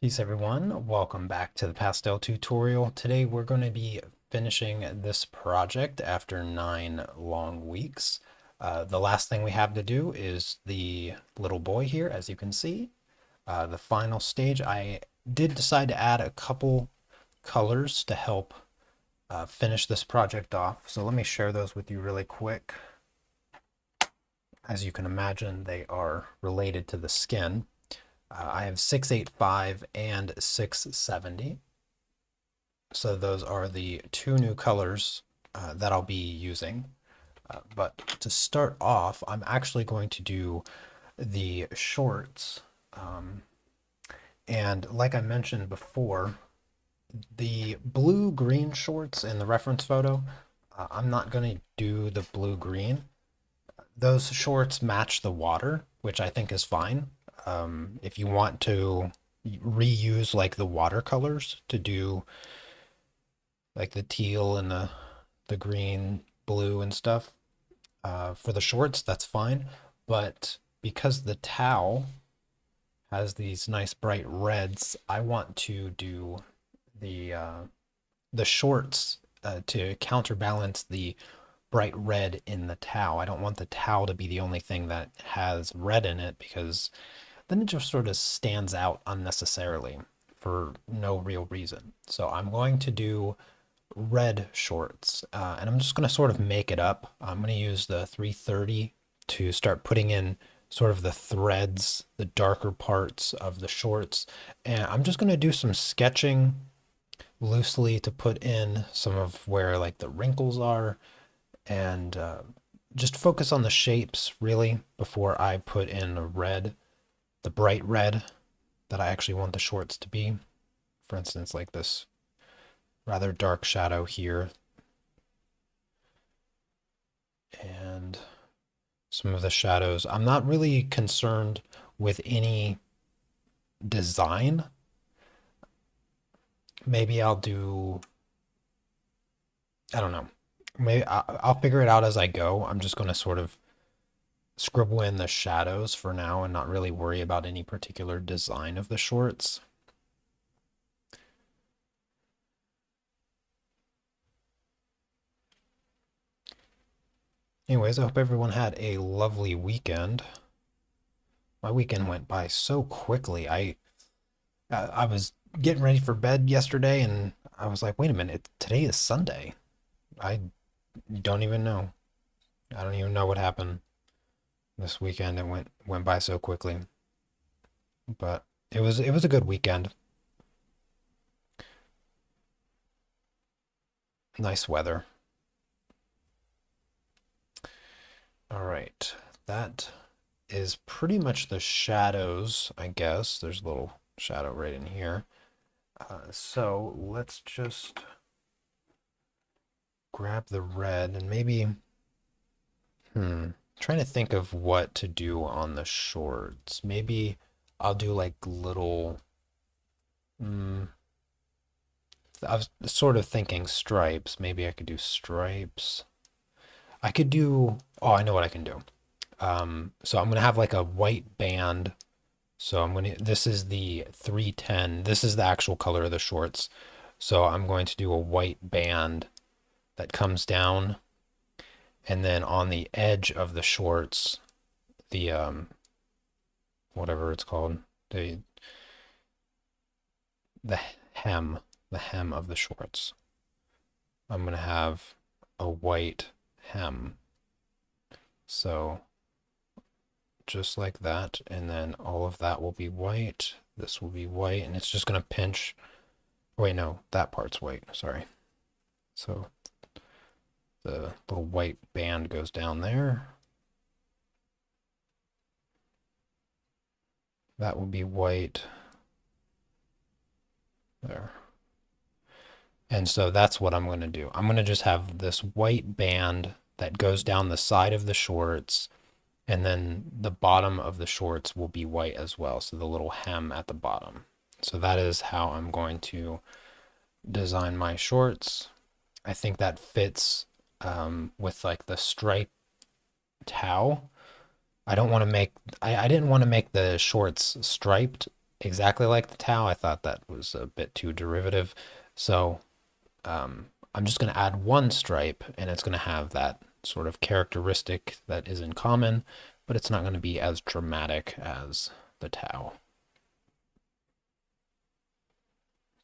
Peace everyone, welcome back to the Pastel tutorial. Today we're going to be finishing this project after 9 long weeks. The last thing we have to do is the little boy here, as you can see. The final stage, I did decide to add a couple colors to help finish this project off. So let me share those with you really quick. As you can imagine, they are related to the skin. I have 685 and 670. So those are the two new colors that I'll be using. But to start off, I'm actually going to do the shorts. And like I mentioned before, the blue-green shorts in the reference photo, I'm not going to do the blue-green. Those shorts match the water, which I think is fine. If you want to reuse like the watercolors to do like the teal and the green, blue and stuff for the shorts, that's fine. But because the towel has these nice bright reds, I want to do the shorts to counterbalance the bright red in the towel. I don't want the towel to be the only thing that has red in it because then it just sort of stands out unnecessarily for no real reason. So I'm going to do red shorts and I'm just going to sort of make it up. I'm going to use the 330 to start putting in sort of the threads, the darker parts of the shorts. And I'm just going to do some sketching loosely to put in some of where like the wrinkles are and just focus on the shapes really before I put in the red, the bright red that I actually want the shorts to be. For instance, like this rather dark shadow here. And some of the shadows. I'm not really concerned with any design. Maybe I'll do, I don't know. Maybe I'll figure it out as I go. I'm just going to sort of scribble in the shadows for now and not really worry about any particular design of the shorts. Anyways, I hope everyone had a lovely weekend. My weekend went by so quickly. I was getting ready for bed yesterday and I was like, wait a minute, today is Sunday. I don't even know. I don't even know what happened this weekend. It went by so quickly. But it was a good weekend. Nice weather. All right. That is pretty much the shadows, I guess. There's a little shadow right in here. So let's just grab the red and maybe, trying to think of what to do on the shorts. Maybe I'll do like little, I was sort of thinking stripes. Maybe I could do stripes. I could do, oh, I know what I can do. So I'm gonna have like a white band. So this is the 310. This is the actual color of the shorts. So I'm going to do a white band that comes down. And then on the edge of the shorts, the, whatever it's called, the, the hem, the hem of the shorts. I'm going to have a white hem. So just like that. And then all of that will be white. This will be white and it's just going to pinch. Wait, no, that part's white. Sorry. So the little white band goes down there. That will be white there. And so that's what I'm going to do. I'm going to just have this white band that goes down the side of the shorts, and then the bottom of the shorts will be white as well. So the little hem at the bottom. So that is how I'm going to design my shorts. I think that fits with like the stripe towel. I don't want to make, I didn't want to make the shorts striped exactly like the towel. I thought that was a bit too derivative. So I'm just going to add one stripe and it's going to have that sort of characteristic that is in common, but it's not going to be as dramatic as the towel.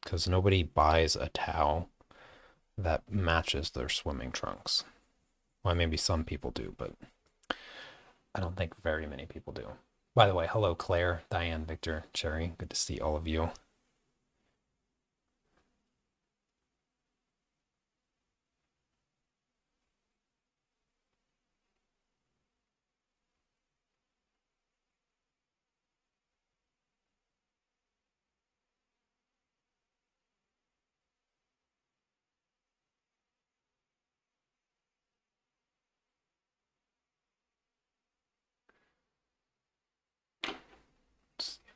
Because nobody buys a towel that matches their swimming trunks. Well, maybe some people do, but I don't think very many people do. By the way, hello, Claire, Diane, Victor, Cherry. Good to see all of you.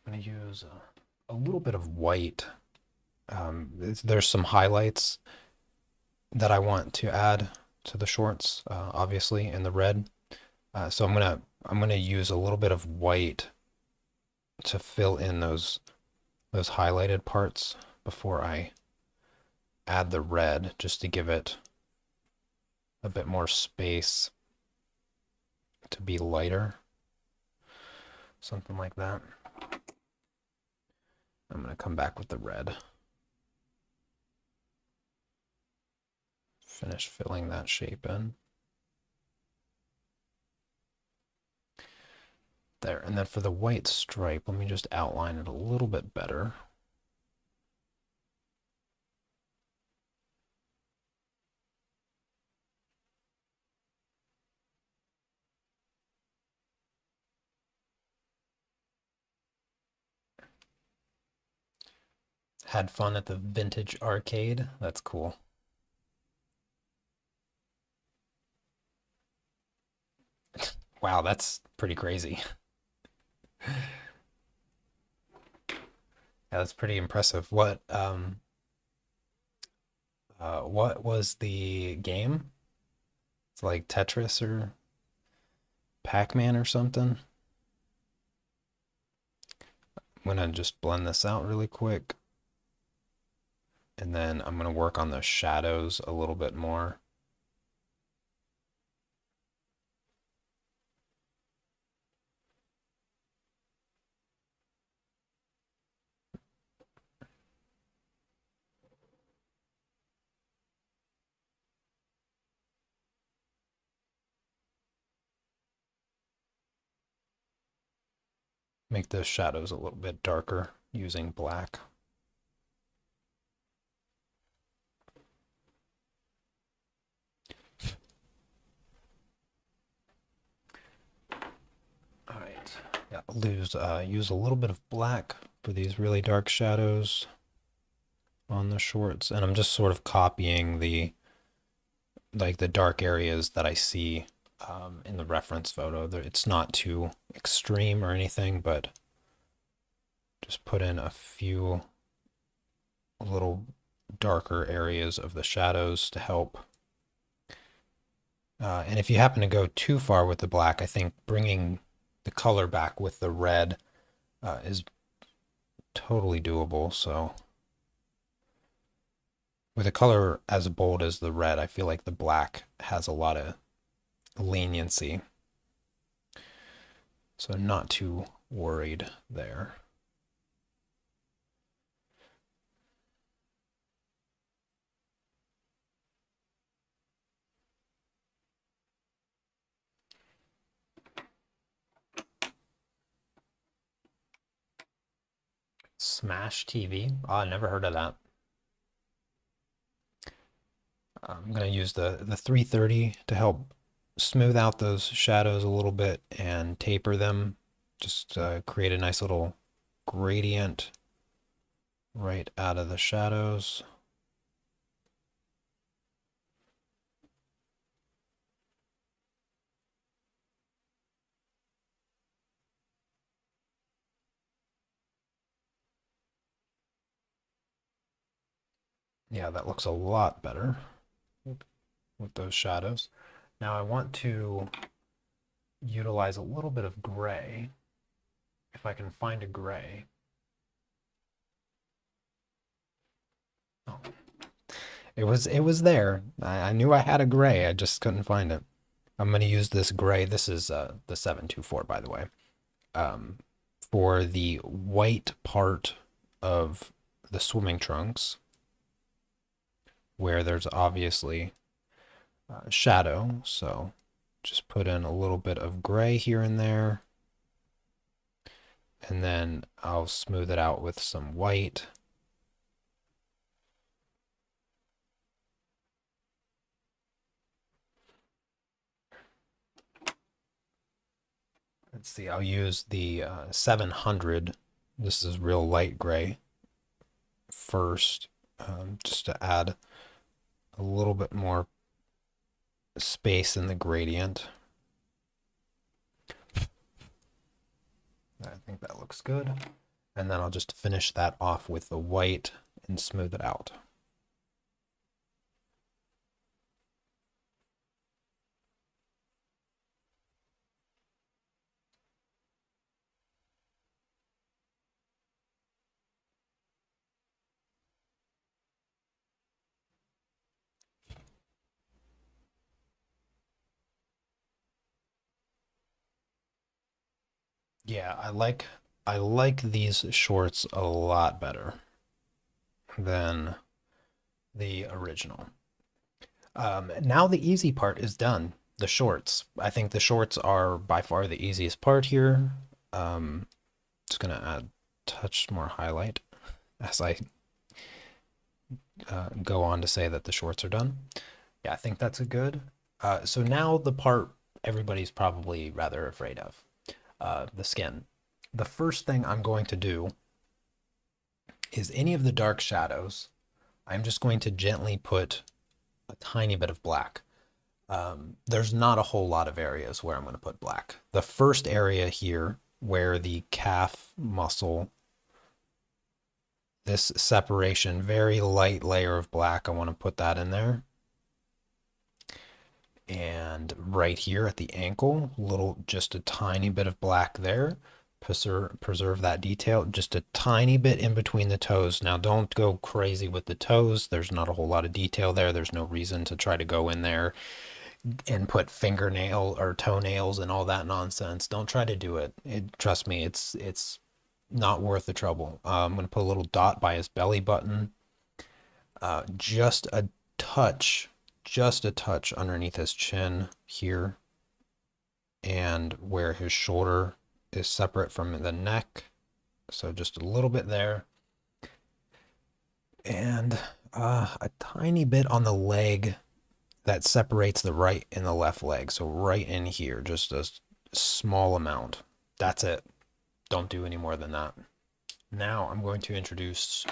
I'm going to use a little bit of white. There's some highlights that I want to add to the shorts, obviously in the red. So I'm gonna use a little bit of white to fill in those highlighted parts before I add the red, just to give it a bit more space to be lighter. Something like that. I'm gonna come back with the red. Finish filling that shape in. There, and then for the white stripe, let me just outline it a little bit better. Had fun at the vintage arcade. That's cool. Wow, that's pretty crazy. Yeah, that's pretty impressive. What was the game? It's like Tetris or Pac-Man or something. I'm gonna just blend this out really quick. And then I'm gonna work on the shadows a little bit more. Make the shadows a little bit darker using black. All right. Yeah, use a little bit of black for these really dark shadows on the shorts, and I'm just sort of copying the dark areas that I see in the reference photo. It's not too extreme or anything, but just put in a few little darker areas of the shadows to help. And if you happen to go too far with the black, I think bringing the color back with the red is totally doable. So with a color as bold as the red, I feel like the black has a lot of leniency. So not too worried there. Smash TV. Oh, I never heard of that. I'm going to use the 330 to help smooth out those shadows a little bit and taper them. Just create a nice little gradient right out of the shadows. Yeah, that looks a lot better with those shadows. Now I want to utilize a little bit of gray, if I can find a gray. It was there. I knew I had a gray. I just couldn't find it. I'm gonna use this gray. This is the 724, by the way. Um, for the white part of the swimming trunks, where there's obviously shadow. So just put in a little bit of gray here and there, and then I'll smooth it out with some white. Let's see, I'll use the 700. This is real light gray first, just to add a little bit more space in the gradient. I think that looks good. And then I'll just finish that off with the white and smooth it out. Yeah, I like these shorts a lot better than the original. Now the easy part is done. The shorts. I think the shorts are by far the easiest part here. Just gonna add touch more highlight as I go on to say that the shorts are done. Yeah, I think that's a good. So now the part everybody's probably rather afraid of, the skin. The first thing I'm going to do is any of the dark shadows, I'm just going to gently put a tiny bit of black. There's not a whole lot of areas where I'm going to put black. The first area here where the calf muscle, this separation, very light layer of black, I want to put that in there. And right here at the ankle, just a tiny bit of black there. Preserve that detail, just a tiny bit in between the toes. Now don't go crazy with the toes. There's not a whole lot of detail there. There's no reason to try to go in there and put fingernail or toenails and all that nonsense. Don't try to do it. Trust me, it's not worth the trouble. I'm gonna put a little dot by his belly button, just a touch, just a touch underneath his chin here, and where his shoulder is separate from the neck. So just a little bit there, and a tiny bit on the leg that separates the right and the left leg. So right in here, just a small amount. That's it. Don't do any more than that. Now I'm going to introduce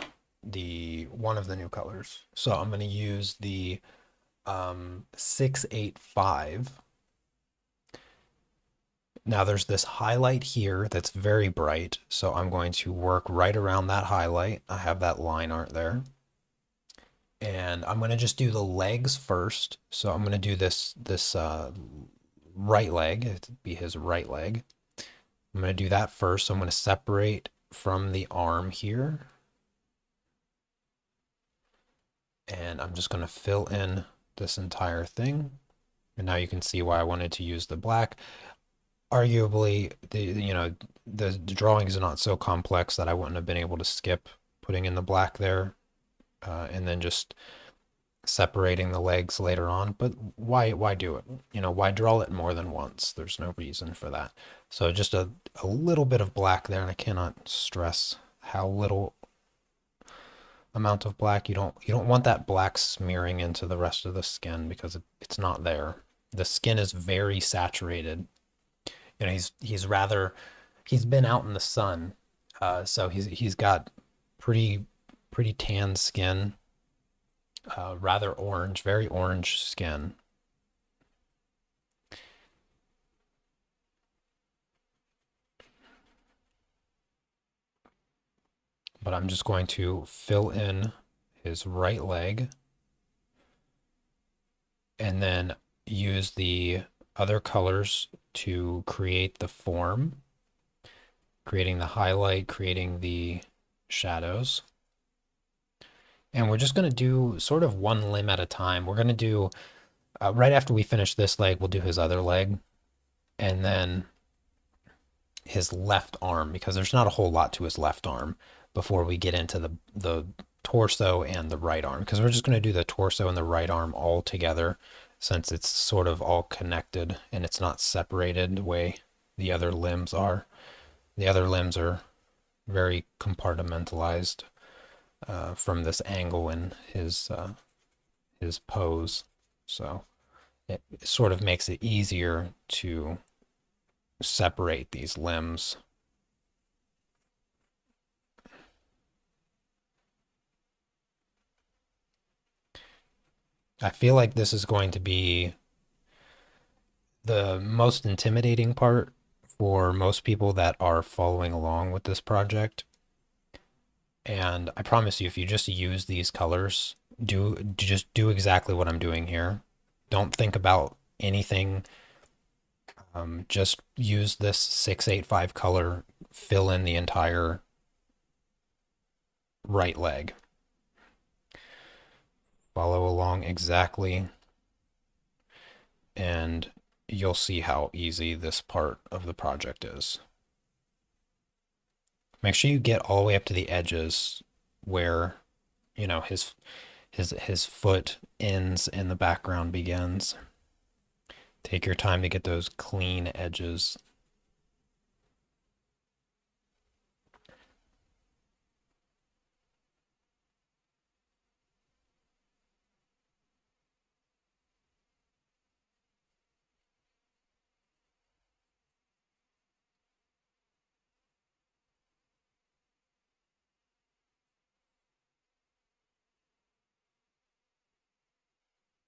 the one of the new colors. So I'm going to use the 685. Now there's this highlight here that's very bright, so I'm going to work right around that highlight. I have that line art there. And I'm going to just do the legs first. So I'm going to do this right leg. It'd be his right leg. I'm going to do that first. So I'm going to separate from the arm here. And I'm just going to fill in this entire thing. And now you can see why I wanted to use the black. Arguably, the drawing is not so complex that I wouldn't have been able to skip putting in the black there, and then just separating the legs later on. But why do it? Why draw it more than once? There's no reason for that. So just a little bit of black there, and I cannot stress how little amount of black. You don't want that black smearing into the rest of the skin because it's not there. The skin is very saturated. He's been out in the sun, so he's got pretty tan skin, rather orange, very orange skin. But I'm just going to fill in his right leg and then use the other colors to create the form, creating the highlight, creating the shadows. And we're just going to do sort of one limb at a time. We're going to do, right after we finish this leg, we'll do his other leg and then his left arm, because there's not a whole lot to his left arm before we get into the torso and the right arm, because we're just going to do the torso and the right arm all together since it's sort of all connected and it's not separated the way the other limbs are. The other limbs are very compartmentalized from this angle in his pose, so it sort of makes it easier to separate these limbs. I feel like this is going to be the most intimidating part for most people that are following along with this project. And I promise you, if you just use these colors, just do exactly what I'm doing here. Don't think about anything. Just use this 685 color, fill in the entire right leg. Follow along exactly, and you'll see how easy this part of the project is. Make sure you get all the way up to the edges where, you know, his foot ends and the background begins. Take your time to get those clean edges.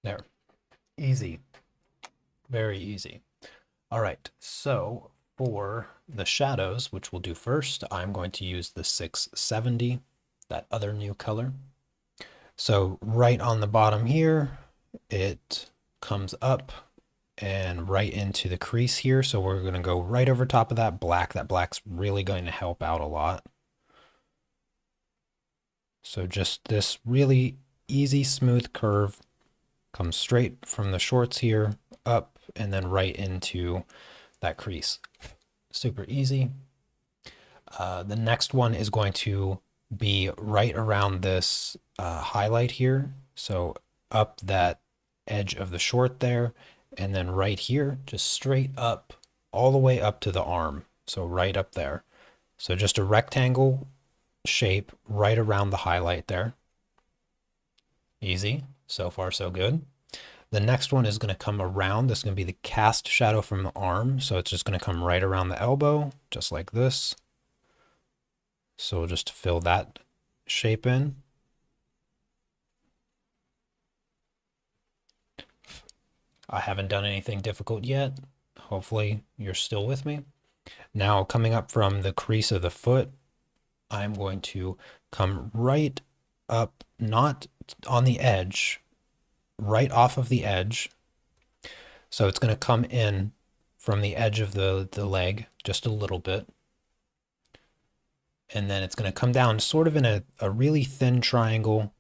There. Easy. Very easy. All right, so for the shadows, which we'll do first, I'm going to use the 670, that other new color. So right on the bottom here, it comes up and right into the crease here. So we're going to go right over top of that black. That black's really going to help out a lot. So just this really easy, smooth curve comes straight from the shorts here up and then right into that crease. Super easy. The next one is going to be right around this highlight here. So up that edge of the short there, and then right here, just straight up, all the way up to the arm. So right up there. So just a rectangle shape right around the highlight there. Easy. So far, so good. The next one is going to come around. This is going to be the cast shadow from the arm. So it's just going to come right around the elbow, just like this. So we'll just fill that shape in. I haven't done anything difficult yet. Hopefully you're still with me. Now coming up from the crease of the foot, I'm going to come right up, not on the edge, right off of the edge. So it's going to come in from the edge of the leg just a little bit. And then it's going to come down sort of in a really thin triangle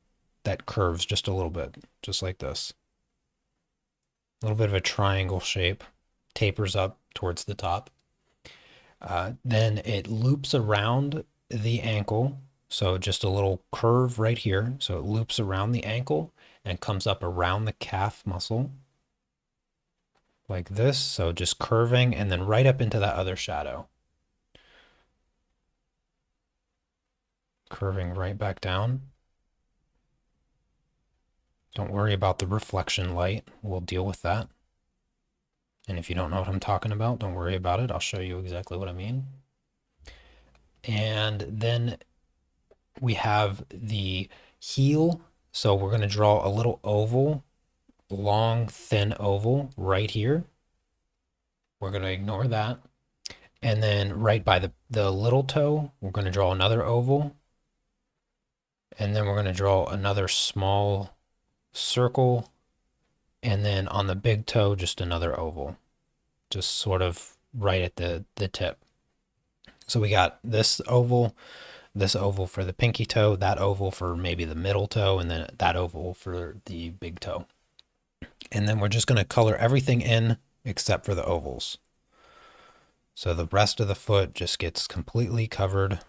that curves just a little bit, just like this. A little bit of a triangle shape, tapers up towards the top. Then it loops around the ankle. So just a little curve right here. So it loops around the ankle and comes up around the calf muscle like this. So just curving and then right up into that other shadow. Curving right back down. Don't worry about the reflection light. We'll deal with that. And if you don't know what I'm talking about, don't worry about it. I'll show you exactly what I mean. And then we have the heel. So we're going to draw a little oval, long, thin oval right here. We're going to ignore that. And then right by the little toe, we're going to draw another oval. And then we're going to draw another small circle. And then on the big toe, just another oval. Just sort of right at the tip. So we got this oval, this oval for the pinky toe, that oval for maybe the middle toe, and then that oval for the big toe. And then we're just going to color everything in except for the ovals. So the rest of the foot just gets completely covered.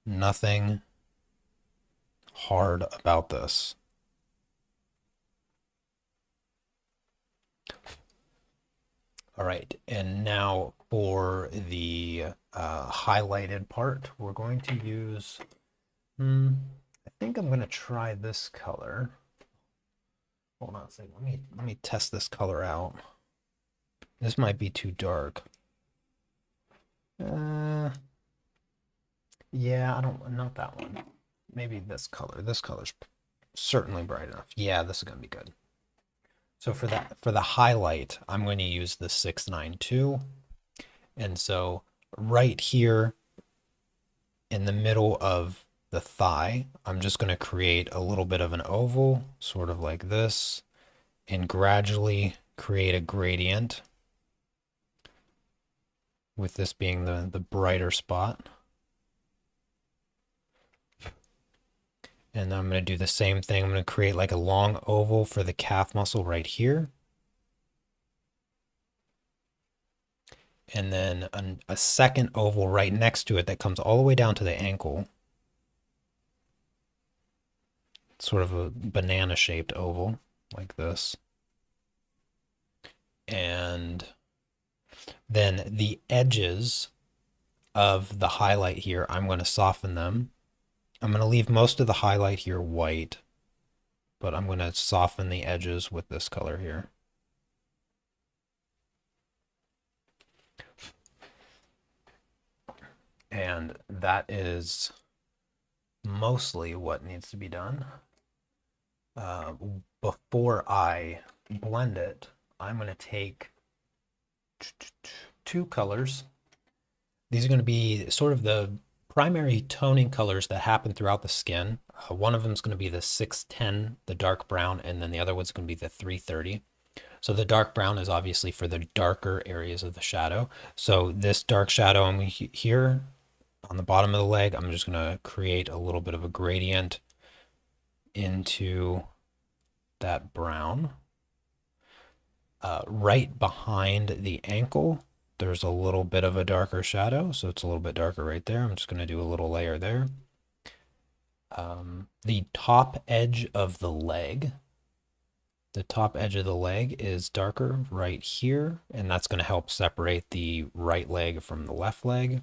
Nothing hard about this. All right, and now for the highlighted part, we're going to use, I think I'm going to try this color. Hold on a second, let me test this color out. This might be too dark. Yeah, not that one. Maybe this color. This color's certainly bright enough. Yeah, this is going to be good. So for the highlight, I'm going to use the 692. And so right here in the middle of the thigh, I'm just going to create a little bit of an oval, sort of like this, and gradually create a gradient, with this being the brighter spot. And I'm going to do the same thing. I'm going to create like a long oval for the calf muscle right here. And then a second oval right next to it that comes all the way down to the ankle. Sort of a banana-shaped oval like this. And then the edges of the highlight here, I'm going to soften them. I'm going to leave most of the highlight here white, but I'm going to soften the edges with this color here. And that is mostly what needs to be done. Before I blend it, I'm going to take two colors. These are going to be sort of the primary toning colors that happen throughout the skin. One of them is going to be the 610, the dark brown, and then the other one's going to be the 330. So the dark brown is obviously for the darker areas of the shadow. So this dark shadow I'm here on the bottom of the leg, I'm just going to create a little bit of a gradient into that brown. Right behind the ankle, there's a little bit of a darker shadow, so it's a little bit darker right there. I'm just going to do a little layer there. The top edge of the leg, is darker right here, and that's going to help separate the right leg from the left leg.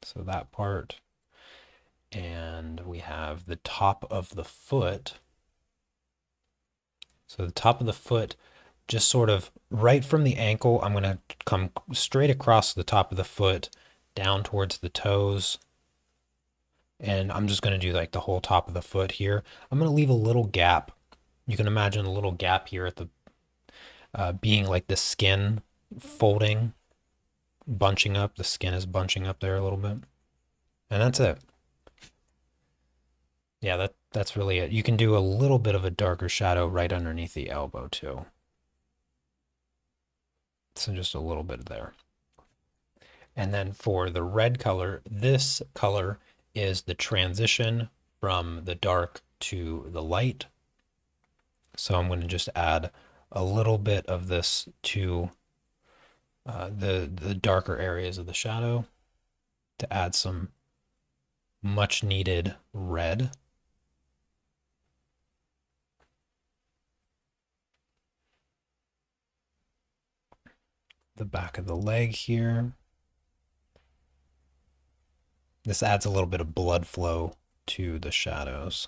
So that part. And we have the top of the foot. So the top of the foot, just sort of right from the ankle, I'm going to come straight across the top of the foot down towards the toes. And I'm just going to do like the whole top of the foot here. I'm going to leave a little gap. You can imagine a little gap here at the being like the skin folding, bunching up. The skin is bunching up there a little bit. And that's it. Yeah, that's really it. You can do a little bit of a darker shadow right underneath the elbow too. So just a little bit there. And then for the red color, this color is the transition from the dark to the light. So I'm going to just add a little bit of this to the darker areas of the shadow to add some much needed red. The back of the leg here. This adds a little bit of blood flow to the shadows.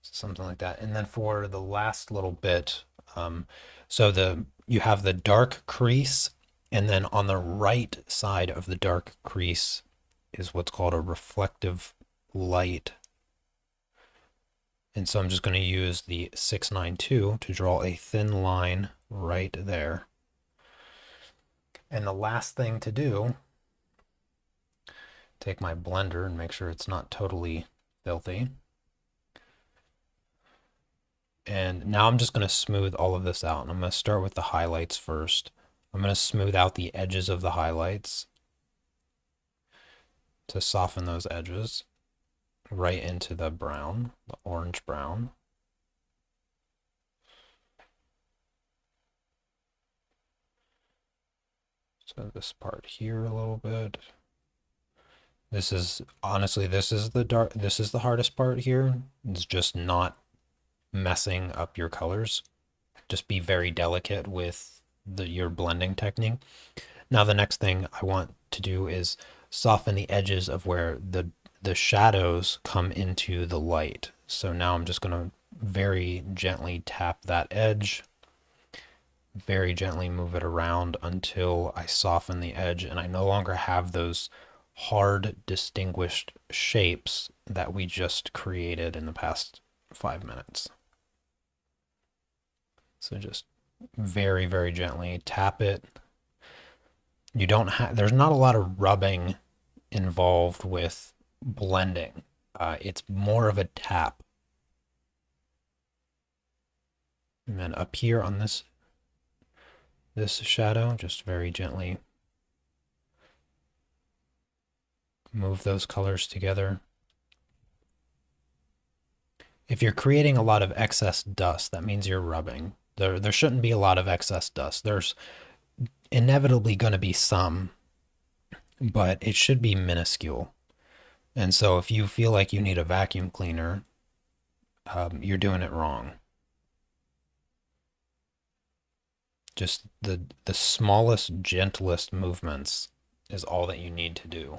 Something like that. And then for the last little bit, so you have the dark crease, and then on the right side of the dark crease is what's called a reflective light. And so I'm just going to use the 692 to draw a thin line right there. And the last thing to do, take my blender and make sure it's not totally filthy. And now I'm just going to smooth all of this out. And I'm going to start with the highlights first. I'm going to smooth out the edges of the highlights. to soften those edges right into the brown, the orange brown. So this part here a little bit. This is honestly, this is the hardest part here. It's just not messing up your colors. Just be very delicate with your blending technique. Now the next thing I want to do is soften the edges of where the shadows come into the light. So now I'm just going to very gently tap that edge, very gently move it around until I soften the edge and I no longer have those hard distinguished shapes that we just created in the past 5 minutes. So just very, very gently tap it. You don't have, there's not a lot of rubbing involved with blending. It's more of a tap. And then up here on this shadow, just very gently move those colors together. If you're creating a lot of excess dust, that means you're rubbing. There shouldn't be a lot of excess dust. There's inevitably going to be some, but it should be minuscule. And so if you feel like you need a vacuum cleaner, you're doing it wrong. Just the smallest, gentlest movements is all that you need to do.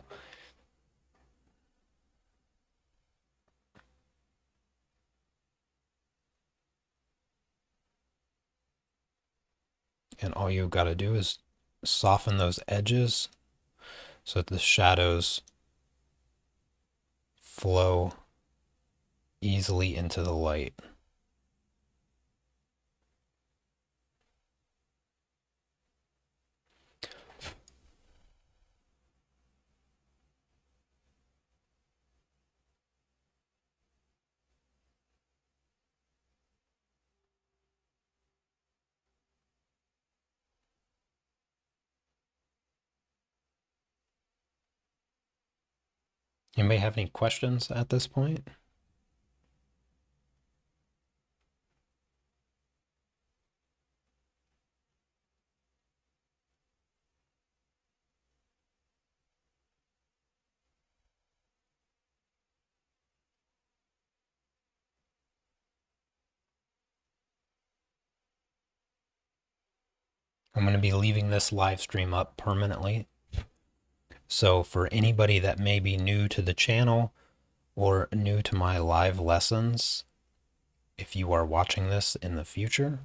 And all you've got to do is soften those edges so that the shadows flow easily into the light. You may have any questions at this point? I'm going to be leaving this live stream up permanently. So for anybody that may be new to the channel or new to my live lessons, if you are watching this in the future,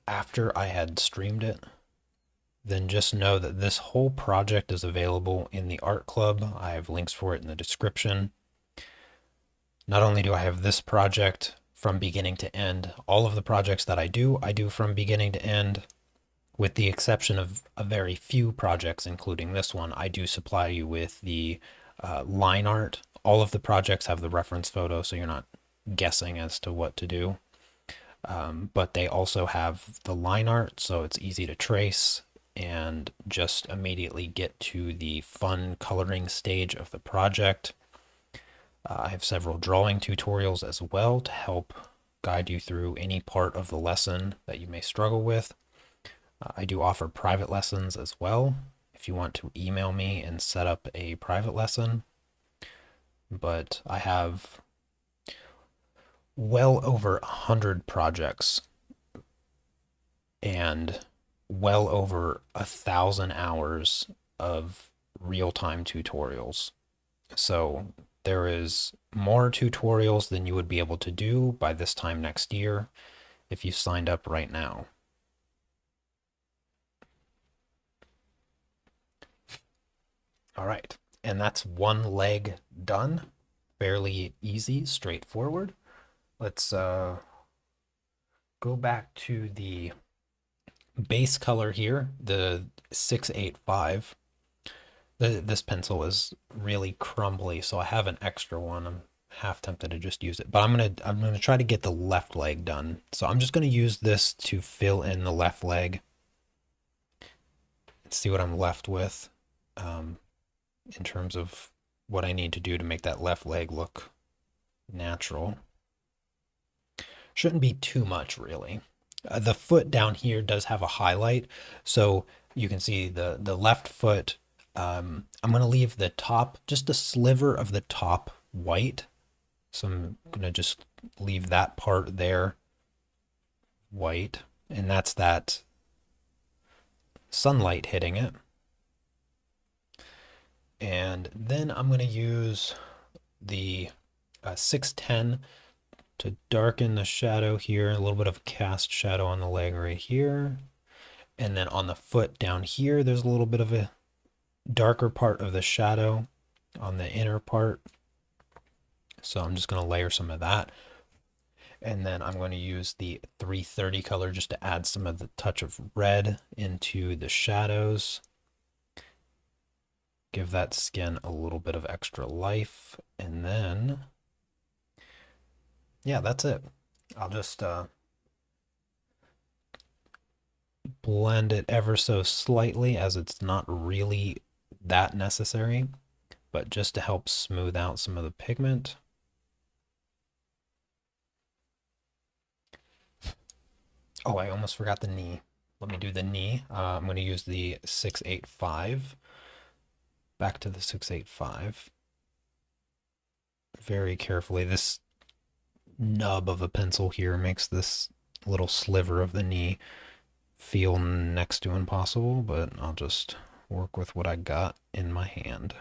after I had streamed it, then just know that this whole project is available in the art club. I have links for it in the description. Not only do I have this project from beginning to end, all of the projects that I do from beginning to end, with the exception of a very few projects, including this one. I do supply you with the line art. All of the projects have the reference photo, so you're not guessing as to what to do. But they also have the line art, so it's easy to trace and just immediately get to the fun coloring stage of the project. I have several drawing tutorials as well to help guide you through any part of the lesson that you may struggle with. I do offer private lessons as well if you want to email me and set up a private lesson. But I have well over 100 projects and well over 1,000 hours of real-time tutorials. So there is more tutorials than you would be able to do by this time next year if you signed up right now. All right, and that's one leg done. Fairly easy, straightforward. Let's go back to the base color here, the 685. This pencil is really crumbly, so I have an extra one. I'm half tempted to just use it, but I'm gonna try to get the left leg done. So I'm just gonna use this to fill in the left leg. Let's see what I'm left with. in terms of what I need to do to make that left leg look natural. Shouldn't be too much, really. The foot down here does have a highlight, so you can see the left foot. I'm going to leave the top, just a sliver of the top white. So I'm going to just leave that part there white, and that's that sunlight hitting it. And then I'm going to use the 610 to darken the shadow here, a little bit of cast shadow on the leg right here. And then on the foot down here, there's a little bit of a darker part of the shadow on the inner part. So I'm just going to layer some of that. And then I'm going to use the 330 color just to add some of the touch of red into the shadows. Give that skin a little bit of extra life. And then, yeah, that's it. I'll just blend it ever so slightly, as it's not really that necessary, but just to help smooth out some of the pigment. Oh, I almost forgot the knee. Let me do the knee. I'm going to use the 685. Back to the 685. Very carefully. This nub of a pencil here makes this little sliver of the knee feel next to impossible, but I'll just work with what I got in my hand.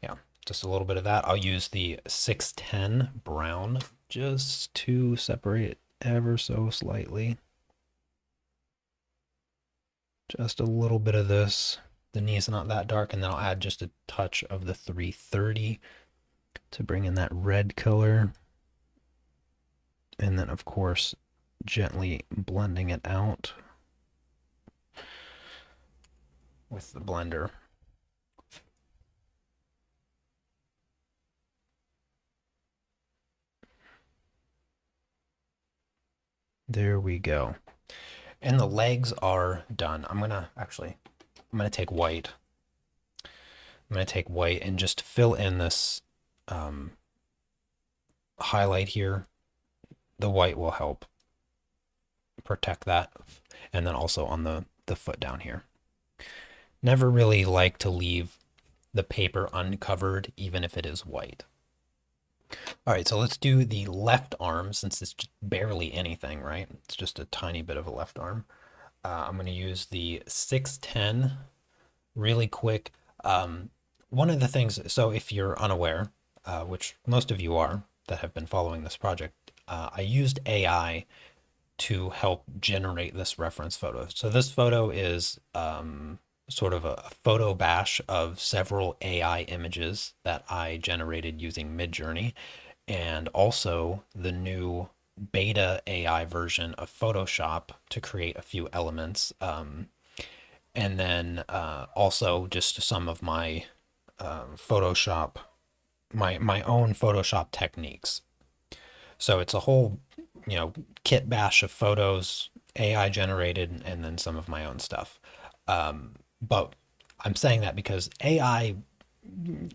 Yeah, just a little bit of that. I'll use the 610 brown just to separate it ever so slightly. Just a little bit of this. The knee is not that dark, and then I'll add just a touch of the 330 to bring in that red color. And then, of course, gently blending it out with the blender. There we go. And the legs are done. I'm gonna take white. I'm gonna take white and just fill in this highlight here. The white will help protect that. And then also on the foot down here. Never really like to leave the paper uncovered, even if it is white. All right, so let's do the left arm, since it's just barely anything, right? It's just a tiny bit of a left arm. I'm going to use the 610 really quick. One of the things, so if you're unaware, which most of you are that have been following this project, I used AI to help generate this reference photo. So this photo is sort of a photo bash of several AI images that I generated using Midjourney, and also the new beta AI version of Photoshop to create a few elements. And then also just some of my Photoshop, my own Photoshop techniques. So it's a whole, kit bash of photos, AI generated, and then some of my own stuff. But I'm saying that because AI,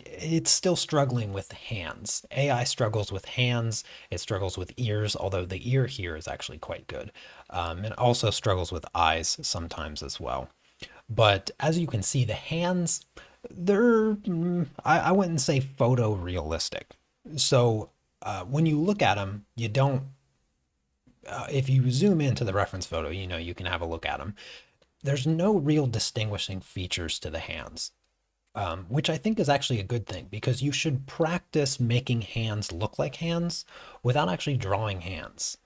it's still struggling with hands. AI struggles with hands. It struggles with ears, although the ear here is actually quite good. It also struggles with eyes sometimes as well. But as you can see, the hands, they're, I wouldn't say photorealistic. So when you look at them, you don't, if you zoom into the reference photo, you can have a look at them. There's no real distinguishing features to the hands, which I think is actually a good thing, because you should practice making hands look like hands without actually drawing hands.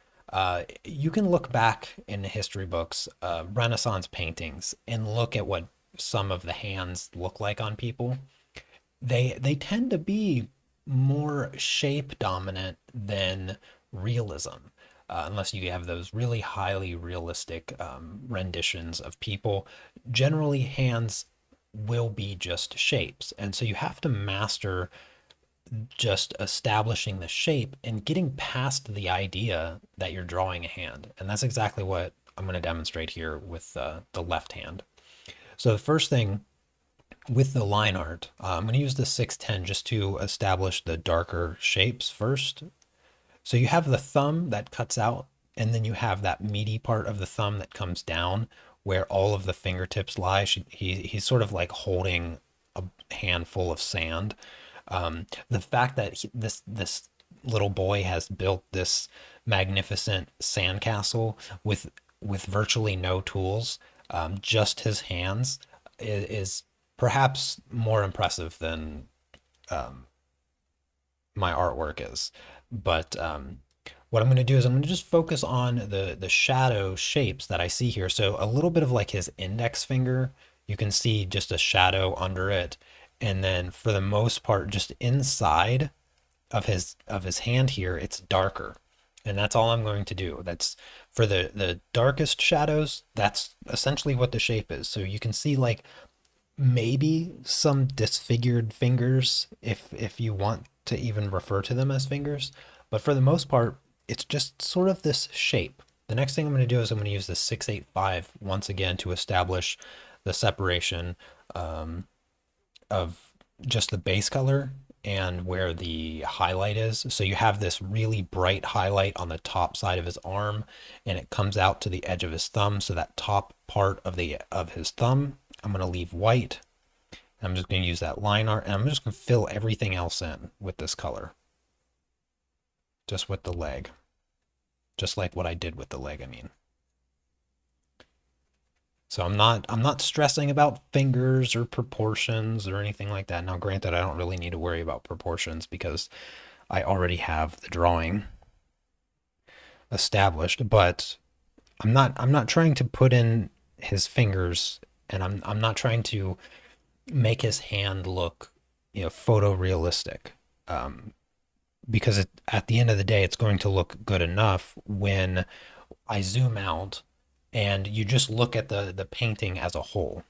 You can look back in the history books, Renaissance paintings, and look at what some of the hands look like on people. They tend to be more shape dominant than realism, unless you have those really highly realistic renditions of people. Generally, hands will be just shapes, and so you have to master just establishing the shape and getting past the idea that you're drawing a hand. And that's exactly what I'm going to demonstrate here with the left hand. So the first thing with the line art, I'm going to use the 610 just to establish the darker shapes first. So you have the thumb that cuts out, and then you have that meaty part of the thumb that comes down where all of the fingertips lie. He's sort of like holding a handful of sand. The fact that this little boy has built this magnificent sandcastle with virtually no tools, just his hands, is perhaps more impressive than my artwork is. But what I'm going to do is I'm going to just focus on the shadow shapes that I see here. So a little bit of like his index finger, you can see just a shadow under it. And then for the most part, just inside of his hand here, it's darker. And that's all I'm going to do. That's for the darkest shadows, that's essentially what the shape is. So you can see like maybe some disfigured fingers if you want to even refer to them as fingers, but for the most part it's just sort of this shape. The next thing I'm going to do is I'm going to use the 685 once again to establish the separation of just the base color and where the highlight is. So you have this really bright highlight on the top side of his arm, and it comes out to the edge of his thumb. So that top part of his thumb, I'm going to leave white. I'm just going to use that line art, and I'm just going to fill everything else in with this color. Just with the leg. Just like what I did with the leg, I mean. So I'm not stressing about fingers or proportions or anything like that. Now, granted, I don't really need to worry about proportions because I already have the drawing established, but I'm not trying to put in his fingers, and I'm not trying to make his hand look, photorealistic. Because at the end of the day, it's going to look good enough when I zoom out and you just look at the painting as a whole.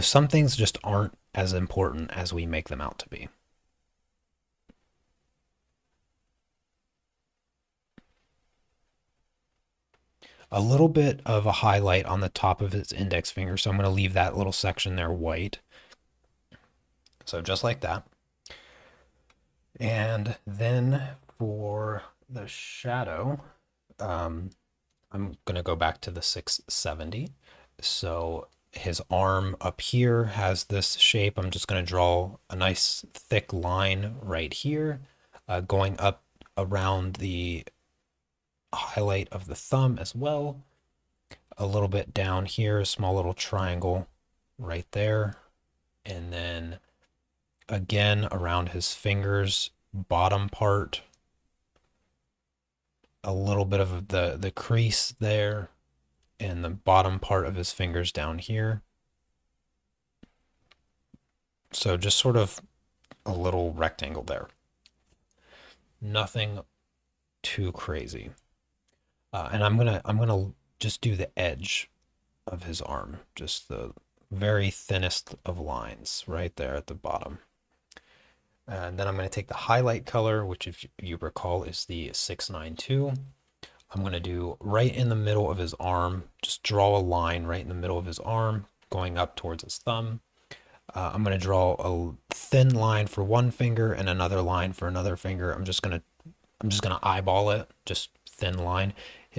Some things just aren't as important as we make them out to be. A little bit of a highlight on the top of his index finger, so I'm going to leave that little section there white. So just like that. And then for the shadow, I'm going to go back to the 670. So his arm up here has this shape. I'm just going to draw a nice thick line right here, going up around the highlight of the thumb as well. A little bit down here, a small little triangle right there. And then again around his fingers, bottom part, a little bit of the crease there, and the bottom part of his fingers down here. So just sort of a little rectangle there. Nothing too crazy. And I'm gonna just do the edge of his arm, just the very thinnest of lines right there at the bottom. And then I'm going to take the highlight color, which if you recall is the 692. I'm going to do right in the middle of his arm, just draw a line right in the middle of his arm going up towards his thumb. I'm going to draw a thin line for one finger and another line for another finger. I'm just gonna eyeball it, just thin line,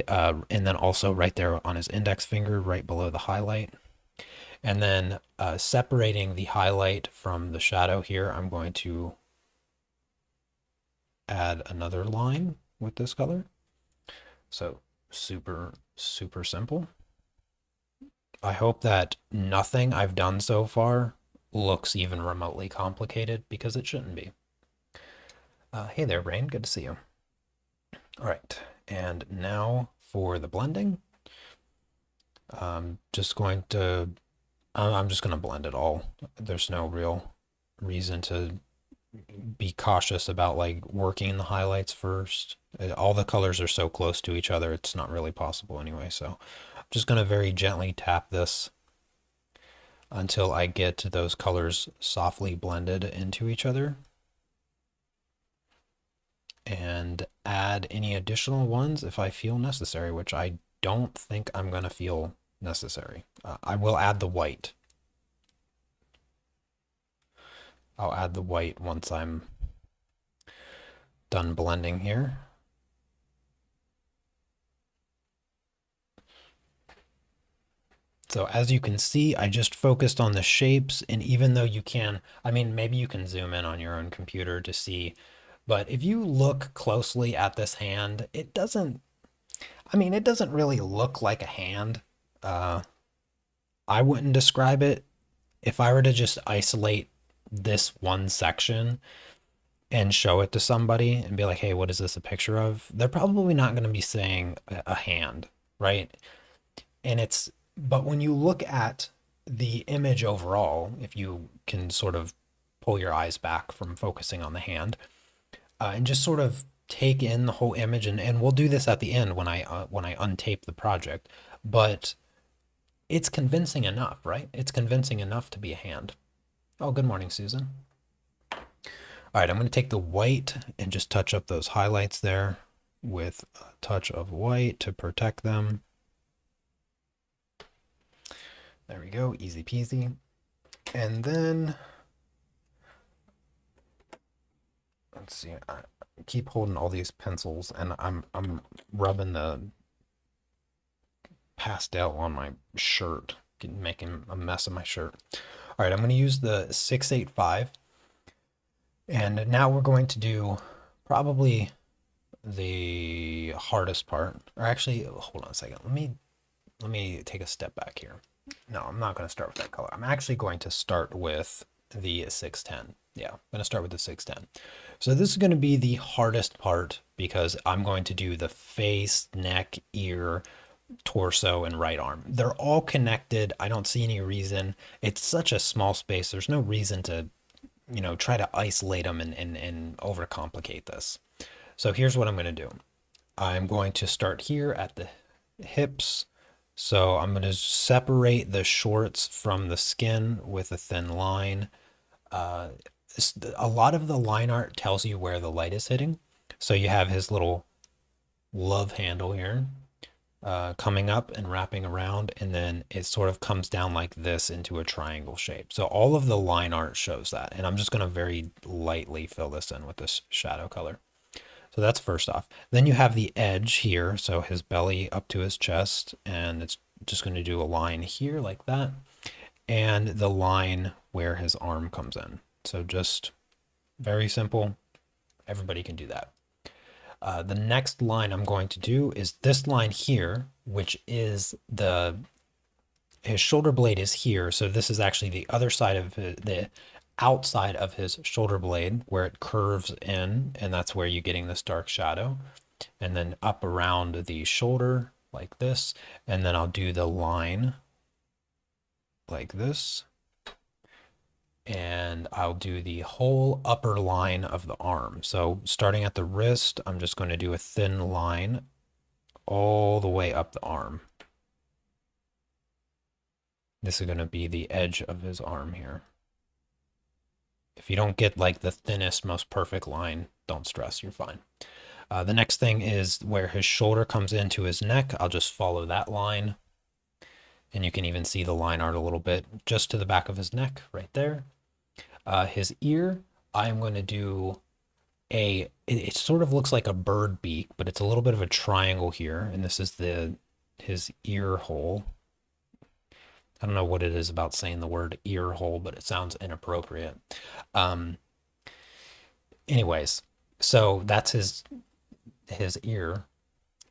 and then also right there on his index finger, right below the highlight. And then separating the highlight from the shadow here, I'm going to add another line with this color. So super, super simple. I hope that nothing I've done so far looks even remotely complicated, because it shouldn't be. Hey there, Brain. Good to see you. All right. And now for the blending. I'm just going to blend it all. There's no real reason to be cautious about like working the highlights first. All the colors are so close to each other, it's not really possible anyway. So I'm just going to very gently tap this until I get those colors softly blended into each other, and add any additional ones if I feel necessary, which I don't think I'm going to feel necessary. I will add the white. I'll add the white once I'm done blending here. So as you can see, I just focused on the shapes, and even though you can, I mean, maybe you can zoom in on your own computer to see, but if you look closely at this hand, it doesn't, I mean, it doesn't really look like a hand. Uh, I wouldn't describe it. If I were to just isolate this one section and show it to somebody and be like, hey, what is this a picture of? They're probably not going to be saying a hand, right? And but when you look at the image overall, if you can sort of pull your eyes back from focusing on the hand and just sort of take in the whole image, and we'll do this at the end when I untape the project, but it's convincing enough, right? It's convincing enough to be a hand. Oh, good morning, Susan. All right, I'm going to take the white and just touch up those highlights there with a touch of white to protect them. There we go, easy peasy. And then, let's see, I keep holding all these pencils and I'm rubbing the pastel on my shirt, making a mess of my shirt. All right, I'm going to use the 685. And now we're going to do probably the hardest part. Or actually, hold on a second. Let me take a step back here. No, I'm not going to start with that color. I'm actually going to start with the 610. Yeah, I'm going to start with the 610. So this is going to be the hardest part because I'm going to do the face, neck, ear, torso, and right arm. They're all connected. I don't see any reason. It's such a small space. There's no reason to, try to isolate them and overcomplicate this. So here's what I'm going to do. I'm going to start here at the hips. So I'm going to separate the shorts from the skin with a thin line. A lot of the line art tells you where the light is hitting. So you have his little love handle here coming up and wrapping around, and then it sort of comes down like this into a triangle shape. So all of the line art shows that, and I'm just going to very lightly fill this in with this shadow color. So that's first off. Then you have the edge here, so his belly up to his chest, and it's just going to do a line here like that, and the line where his arm comes in. So just very simple. Everybody can do that. The next line I'm going to do is this line here, which is his shoulder blade is here. So this is actually the other side of the outside of his shoulder blade where it curves in, and that's where you're getting this dark shadow. And then up around the shoulder like this, and then I'll do the line like this. And I'll do the whole upper line of the arm. So starting at the wrist, I'm just going to do a thin line all the way up the arm. This is going to be the edge of his arm here. If you don't get like the thinnest, most perfect line, don't stress, you're fine. The next thing is where his shoulder comes into his neck. I'll just follow that line. And you can even see the line art a little bit just to the back of his neck right there. His ear, I'm going to do it sort of looks like a bird beak, but it's a little bit of a triangle here. And this is his ear hole. I don't know what it is about saying the word ear hole, but it sounds inappropriate. Anyways, so that's his ear.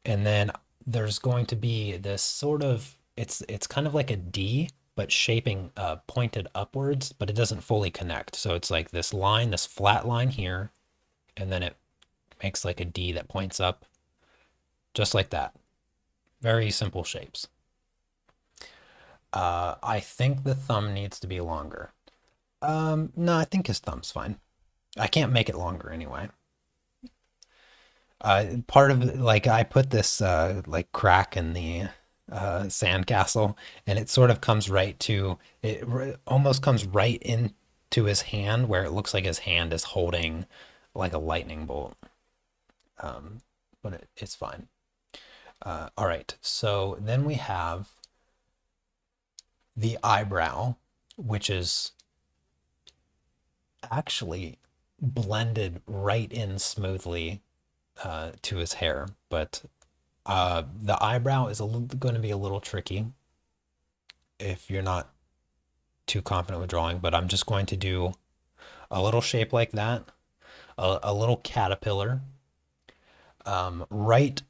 And then there's going to be this sort of, it's kind of like a D, but shaping pointed upwards, but it doesn't fully connect. So it's like this line, this flat line here, and then it makes like a D that points up, just like that. Very simple shapes. I think the thumb needs to be longer. No, I think his thumb's fine. I can't make it longer anyway. Part of like I put this like crack in the sandcastle, and it sort of comes right to it. Almost comes right into his hand, where it looks like his hand is holding like a lightning bolt. But it's fine. All right, so then we have the eyebrow, which is actually blended right in smoothly to his hair, but the eyebrow is going to be a little tricky if you're not too confident with drawing, but I'm just going to do a little shape like that, a little caterpillar, right.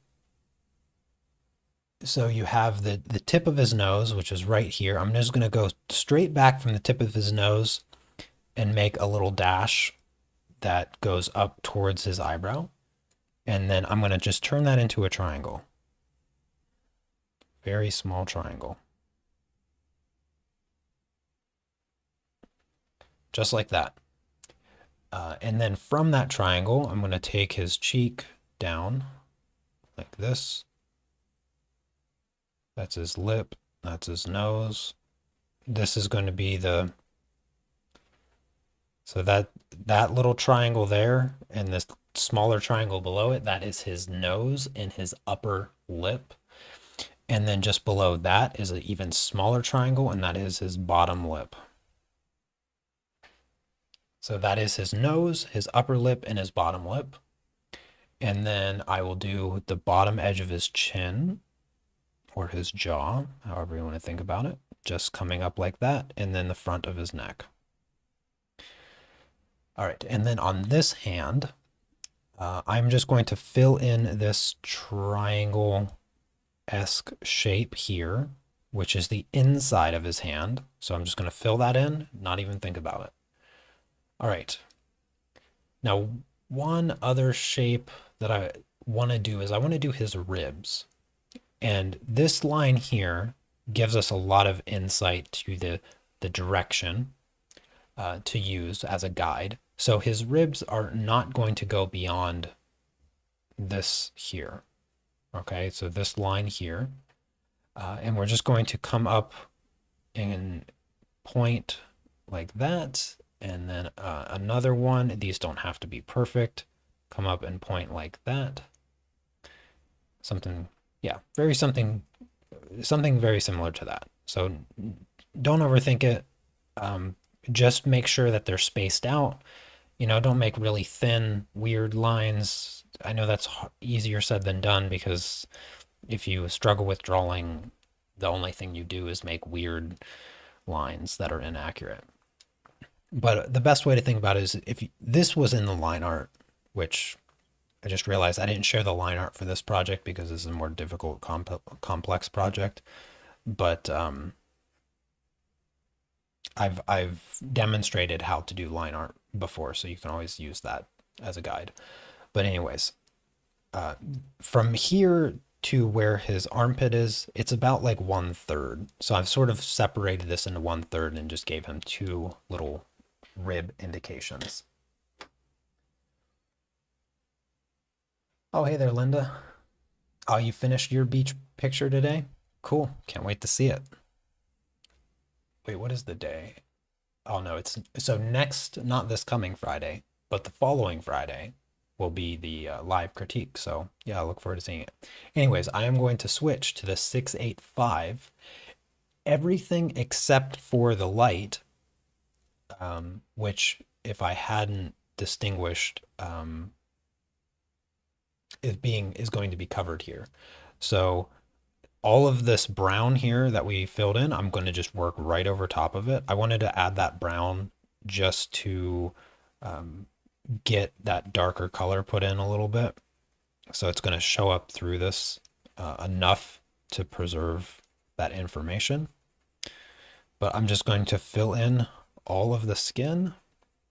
So you have the tip of his nose, which is right here. I'm just going to go straight back from the tip of his nose and make a little dash that goes up towards his eyebrow. And then I'm going to just turn that into a triangle. Very small triangle. Just like that. And then from that triangle, I'm going to take his cheek down like this. That's his lip. That's his nose. This is going to be the, so that little triangle there and this smaller triangle below it, that is his nose and his upper lip. And then just below that is an even smaller triangle, and that is his bottom lip. So that is his nose, his upper lip, and his bottom lip. And then I will do the bottom edge of his chin or his jaw, however you want to think about it, just coming up like that, and then the front of his neck. All right, and then on this hand, I'm just going to fill in this triangle-esque shape here, which is the inside of his hand. So I'm just going to fill that in, not even think about it. All right. Now, one other shape that I want to do is I want to do his ribs. And this line here gives us a lot of insight to the direction to use as a guide. So his ribs are not going to go beyond this here. Okay, so this line here. And we're just going to come up and point like that. And then another one. These don't have to be perfect. Come up and point like that. Something, yeah, something very similar to that. So don't overthink it. Just make sure that they're spaced out. You know, don't make really thin, weird lines. I know that's easier said than done because if you struggle with drawing, the only thing you do is make weird lines that are inaccurate. But the best way to think about it is if this was in the line art, which I just realized I didn't share the line art for this project because this is a more difficult, complex project. But I've demonstrated how to do line art before, so you can always use that as a guide. But anyways, from here to where his armpit is, it's about like 1/3. So I've sort of separated this into 1/3 and just gave him two little rib indications. Oh, hey there, Linda. Oh, you finished your beach picture today? Cool. Can't wait to see it. Wait, what is the day? Oh no, it's so next, not this coming Friday, but the following Friday will be the live critique. So yeah, I look forward to seeing it. Anyways, I am going to switch to the 685. Everything except for the light, which if I hadn't distinguished, is going to be covered here. So all of this brown here that we filled in, I'm going to just work right over top of it. I wanted to add that brown just to get that darker color put in a little bit. So it's going to show up through this enough to preserve that information. But I'm just going to fill in all of the skin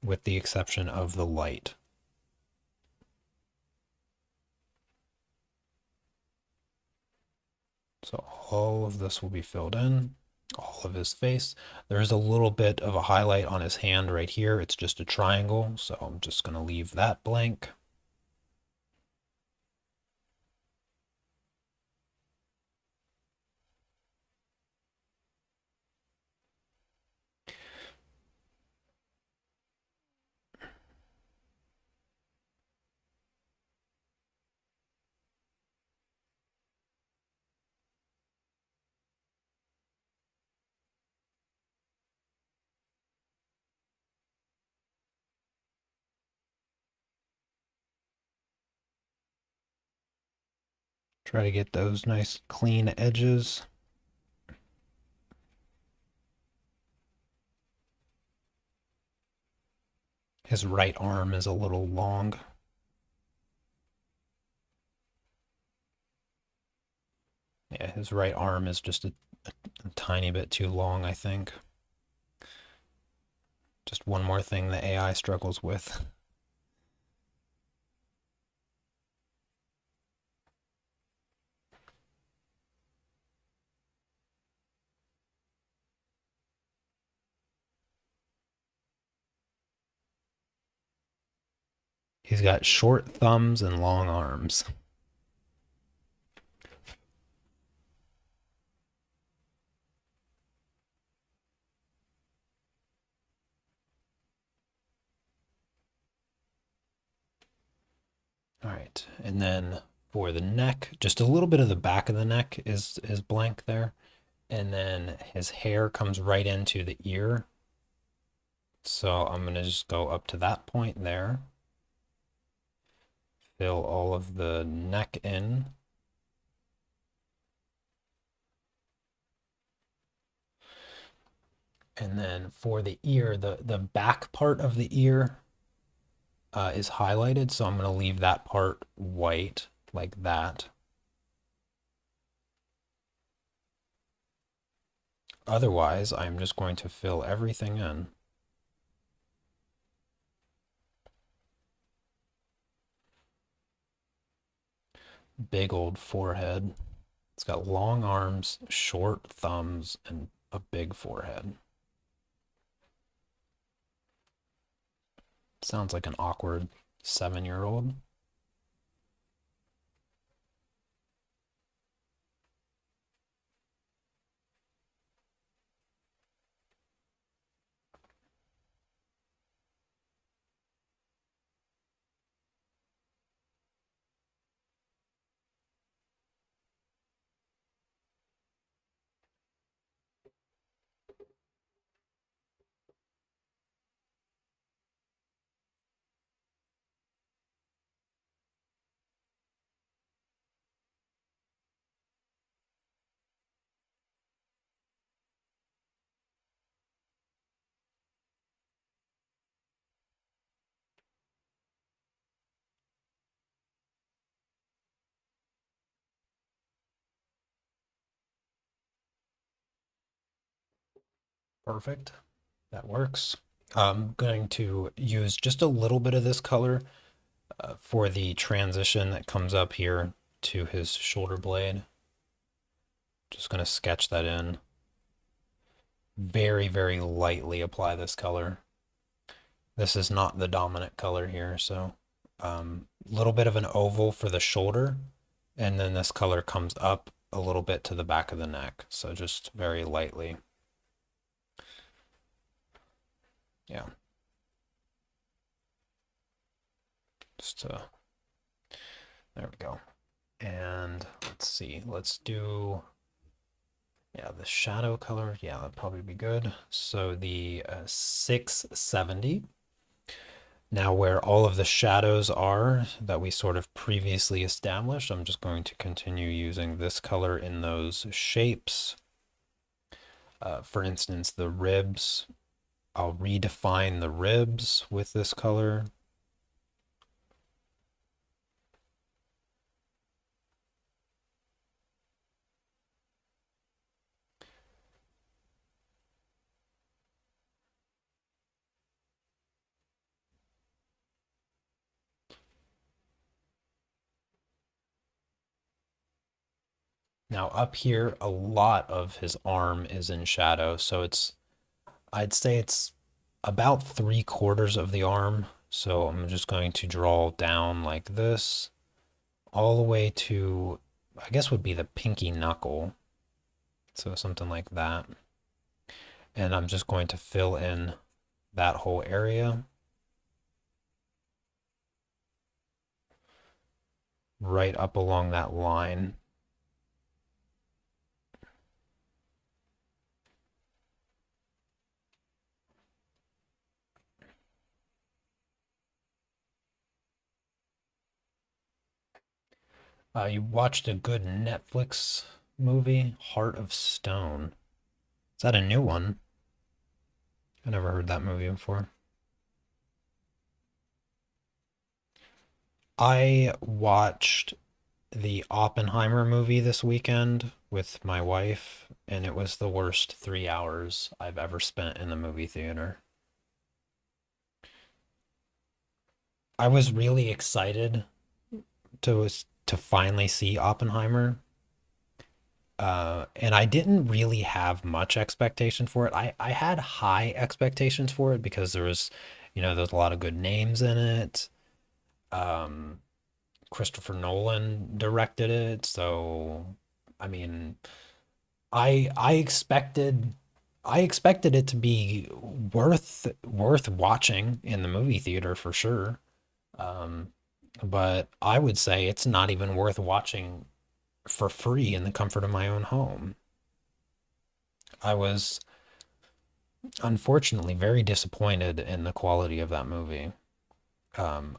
with the exception of the light. So all of this will be filled in, all of his face. There's a little bit of a highlight on his hand right here. It's just a triangle, so I'm just going to leave that blank. Try to get those nice clean edges. His right arm is a little long. Yeah, his right arm is just a tiny bit too long, I think. Just one more thing the AI struggles with. He's got short thumbs and long arms. All right, and then for the neck, just a little bit of the back of the neck is blank there, and then his hair comes right into the ear. So I'm gonna just go up to that point there, fill all of the neck in. And then for the ear, the back part of the ear is highlighted, so I'm going to leave that part white like that. Otherwise, I'm just going to fill everything in. Big old forehead. It's got long arms, short thumbs, and a big forehead. Sounds like an awkward 7-year-old. Perfect. That works. I'm going to use just a little bit of this color for the transition that comes up here to his shoulder blade. Just going to sketch that in. Very, very lightly apply this color. This is not the dominant color here, so a little bit of an oval for the shoulder, and then this color comes up a little bit to the back of the neck, so just very lightly. Yeah. Just there we go. And let's see, let's do, yeah, the shadow color. Yeah, that'd probably be good. So the 670. Now where all of the shadows are that we sort of previously established, I'm just going to continue using this color in those shapes. For instance, the ribs, I'll redefine the ribs with this color. Now up here, a lot of his arm is in shadow, so I'd say it's about 3/4 of the arm. So I'm just going to draw down like this, all the way to, I guess would be the pinky knuckle. So something like that. And I'm just going to fill in that whole area right up along that line. You watched a good Netflix movie, Heart of Stone. Is that a new one? I never heard that movie before. I watched the Oppenheimer movie this weekend with my wife, and it was the worst 3 hours I've ever spent in the movie theater. I was really excited to finally see Oppenheimer. And I didn't really have much expectation for it. I had high expectations for it because there's a lot of good names in it. Um, Christopher Nolan directed it, so I mean, I expected I expected it to be worth watching in the movie theater for sure. Um, but I would say it's not even worth watching for free in the comfort of my own home. I was unfortunately very disappointed in the quality of that movie.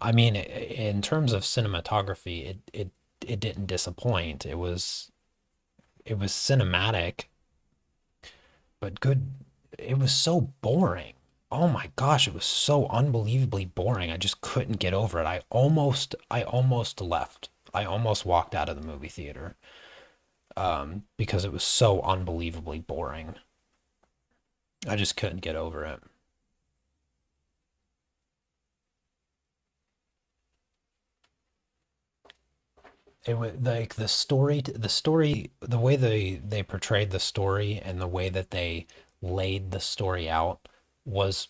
I mean, in terms of cinematography, it didn't disappoint. It was cinematic, but good. It was so boring. Oh my gosh, it was so unbelievably boring. I just couldn't get over it. I almost left. I almost walked out of the movie theater because it was so unbelievably boring. I just couldn't get over it. It was like the way they portrayed the story and the way that they laid the story out was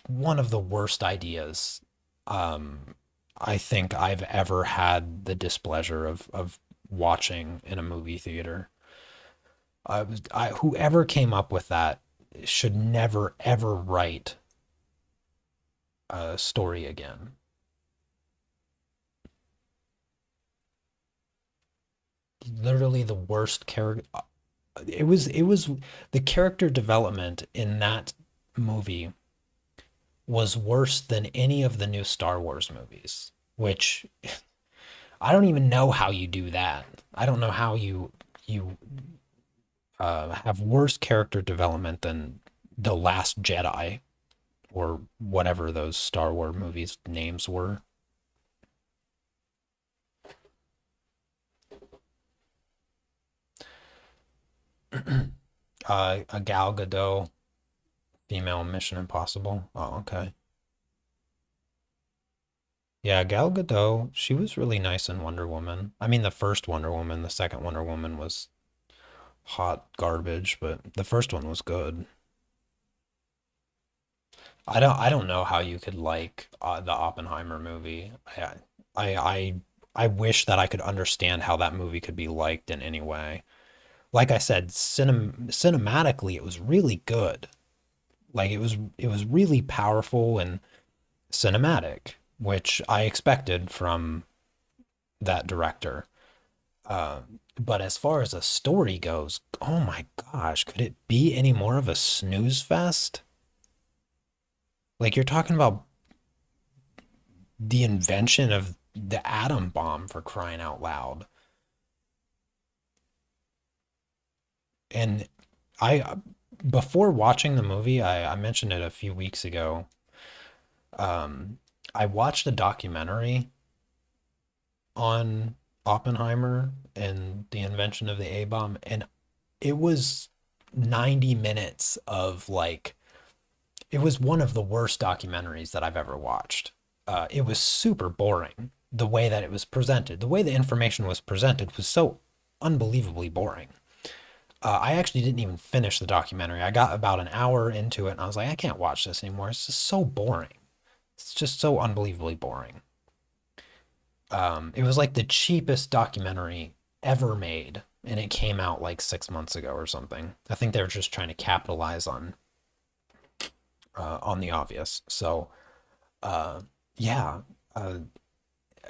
one of the worst ideas um, I think I've ever had the displeasure of watching in a movie theater. Whoever came up with that should never ever write a story again. Literally the worst character. It was the character development in that movie was worse than any of the new Star Wars movies, which I don't even know how you do that. I don't know how you have worse character development than The Last Jedi or whatever those Star Wars movies names were. A Gal Gadot, female Mission Impossible. Oh, okay. Yeah, Gal Gadot, she was really nice in Wonder Woman. I mean, the first Wonder Woman, the second Wonder Woman was hot garbage, but the first one was good. I don't know how you could like the Oppenheimer movie. I I wish that I could understand how that movie could be liked in any way. Like I said, cinematically it was really good. Like it was really powerful and cinematic, which I expected from that director. But as far as a story goes, oh my gosh, could it be any more of a snooze fest? Like you're talking about the invention of the atom bomb for crying out loud. And I, before watching the movie, I mentioned it a few weeks ago. Um, I watched a documentary on Oppenheimer and the invention of the A bomb, and it was 90 minutes of like, it was one of the worst documentaries that I've ever watched. It was super boring the way that it was presented. The way the information was presented was so unbelievably boring. I actually didn't even finish the documentary. I got about an hour into it and I was like, I can't watch this anymore. It's just so boring. It's just so unbelievably boring. It was like the cheapest documentary ever made, and it came out like 6 months ago or something. I think they were just trying to capitalize on the obvious. So uh, yeah, uh,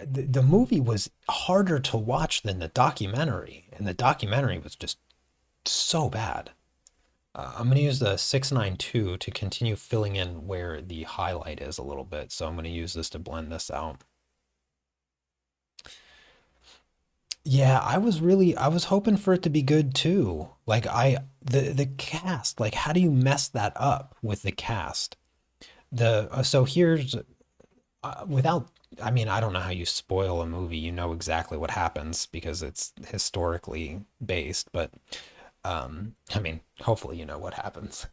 the movie was harder to watch than the documentary, and the documentary was just so bad. I'm going to use the 692 to continue filling in where the highlight is a little bit. So I'm going to use this to blend this out. Yeah, I was hoping for it to be good too. Like the cast, like how do you mess that up with the cast? The so here's without I mean, I don't know how you spoil a movie. You know exactly what happens because it's historically based, but I mean, hopefully you know what happens.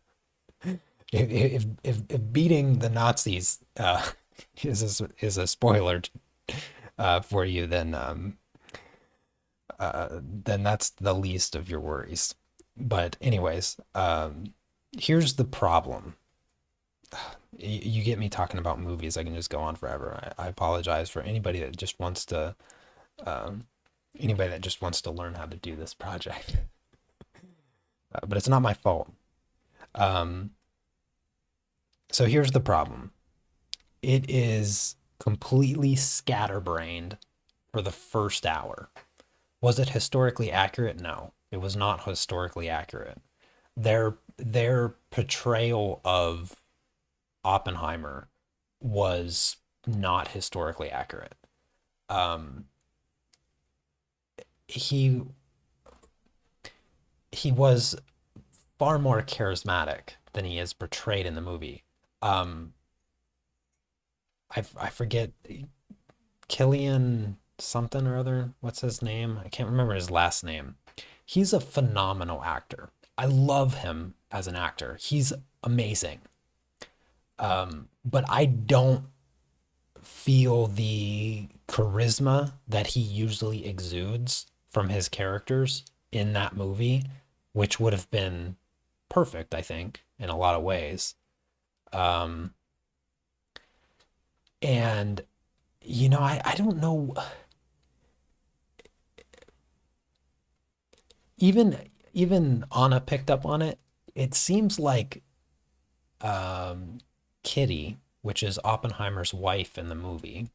If beating the Nazis is a spoiler for you, then that's the least of your worries. But anyways, here's the problem. You get me talking about movies. I can just go on forever. I apologize for um, anybody that just wants to learn how to do this project. But it's not my fault. Um, so here's the problem. It is completely scatterbrained for the first hour. Was it historically accurate? No, it was not historically accurate. Their portrayal of Oppenheimer was not historically accurate. Um, he he was far more charismatic than he is portrayed in the movie. Um, I forget Killian something or other. What's his name? I can't remember his last name. He's a phenomenal actor. I love him as an actor. He's amazing. But I don't feel the charisma that he usually exudes from his characters in that movie, which would have been perfect, I think, in a lot of ways. Um, and I don't know. Even even Anna picked up on it. It seems like um, Kitty, which is Oppenheimer's wife in the movie,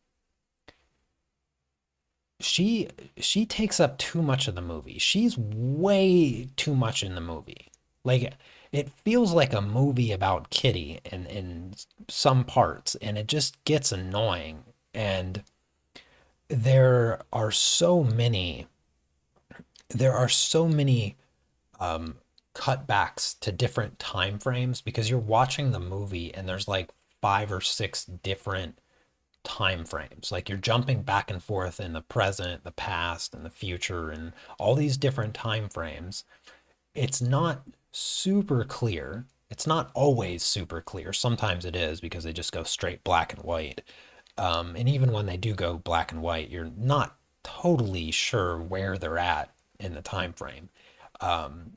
she she takes up too much of the movie. She's way too much in the movie. Like it feels like a movie about Kitty in some parts, and it just gets annoying. And there are so many there are so many um, cutbacks to different time frames because you're watching the movie and there's like five or six different time frames. Like you're jumping back and forth in the present, the past, and the future, and all these different time frames. It's not super clear. It's not always super clear. Sometimes it is because they just go straight black and white. And even when they do go black and white, you're not totally sure where they're at in the time frame.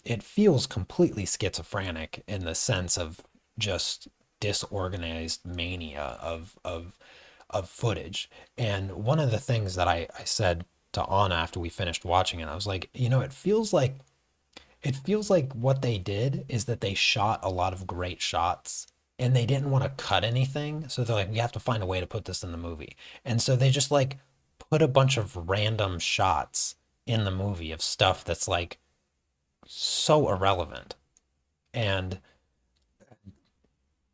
It feels completely schizophrenic in the sense of just disorganized mania of footage. And one of the things that I said to Anna after we finished watching it, I was like, it feels like what they did is that they shot a lot of great shots and they didn't want to cut anything. So they're like, we have to find a way to put this in the movie. And so they just like put a bunch of random shots in the movie of stuff that's like so irrelevant. And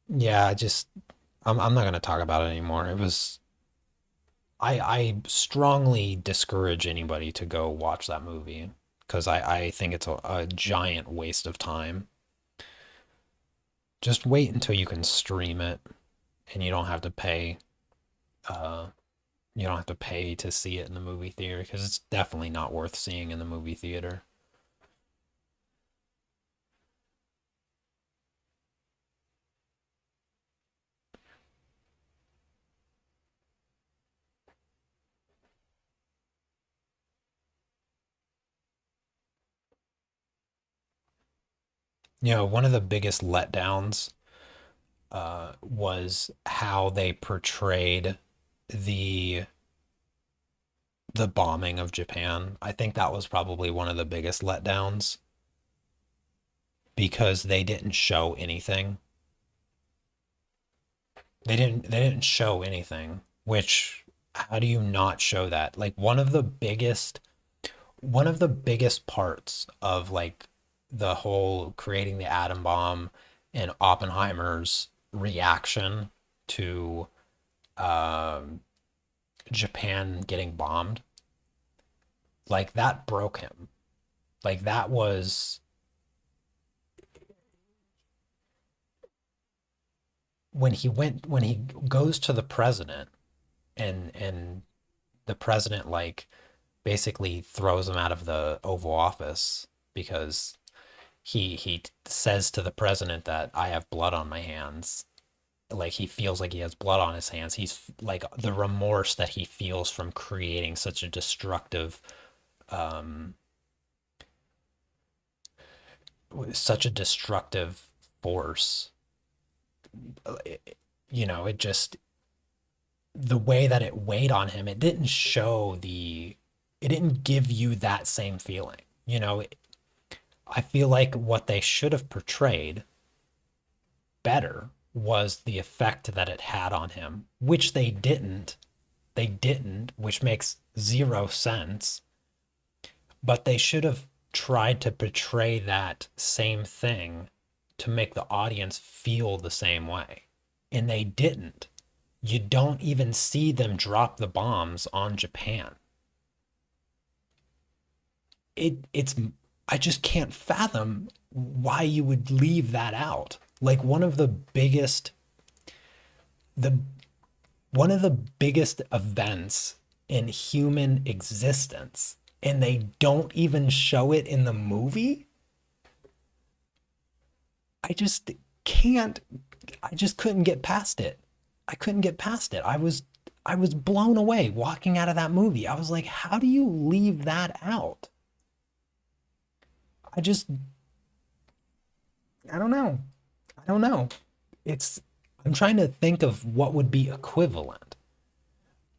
yeah, I'm not going to talk about it anymore. I strongly discourage anybody to go watch that movie because I think it's a giant waste of time. Just wait until you can stream it and uh you don't have to pay to see it in the movie theater because it's definitely not worth seeing in the movie theater. One of the biggest letdowns was how they portrayed the the bombing of Japan. I think that was probably one of the biggest letdowns because they didn't show anything. They didn't show anything, which how do you not show that? Like one of the biggest parts of like the whole creating the atom bomb and Oppenheimer's reaction to um, Japan getting bombed Like that broke him. Like that was when he goes to the president and the president like basically throws him out of the Oval Office because he says to the president that I have blood on my hands. Like he feels like he has blood on his hands. He's like the remorse that he feels from creating um such a destructive force. It just the way that it weighed on him, it didn't give you that same feeling. I feel like what they should have portrayed better was the effect that it had on him, which they didn't. They didn't, which makes zero sense. But they should have tried to portray that same thing to make the audience feel the same way. And they didn't. You don't even see them drop the bombs on Japan. It's I just can't fathom why you would leave that out. Like the one of the biggest events in human existence, and they don't even show it in the movie. I just can't I just couldn't get past it. I couldn't get past it. I was blown away walking out of that movie. I was like, how do you leave that out? I just I don't know. I don't know. It's I'm trying to think of what would be equivalent.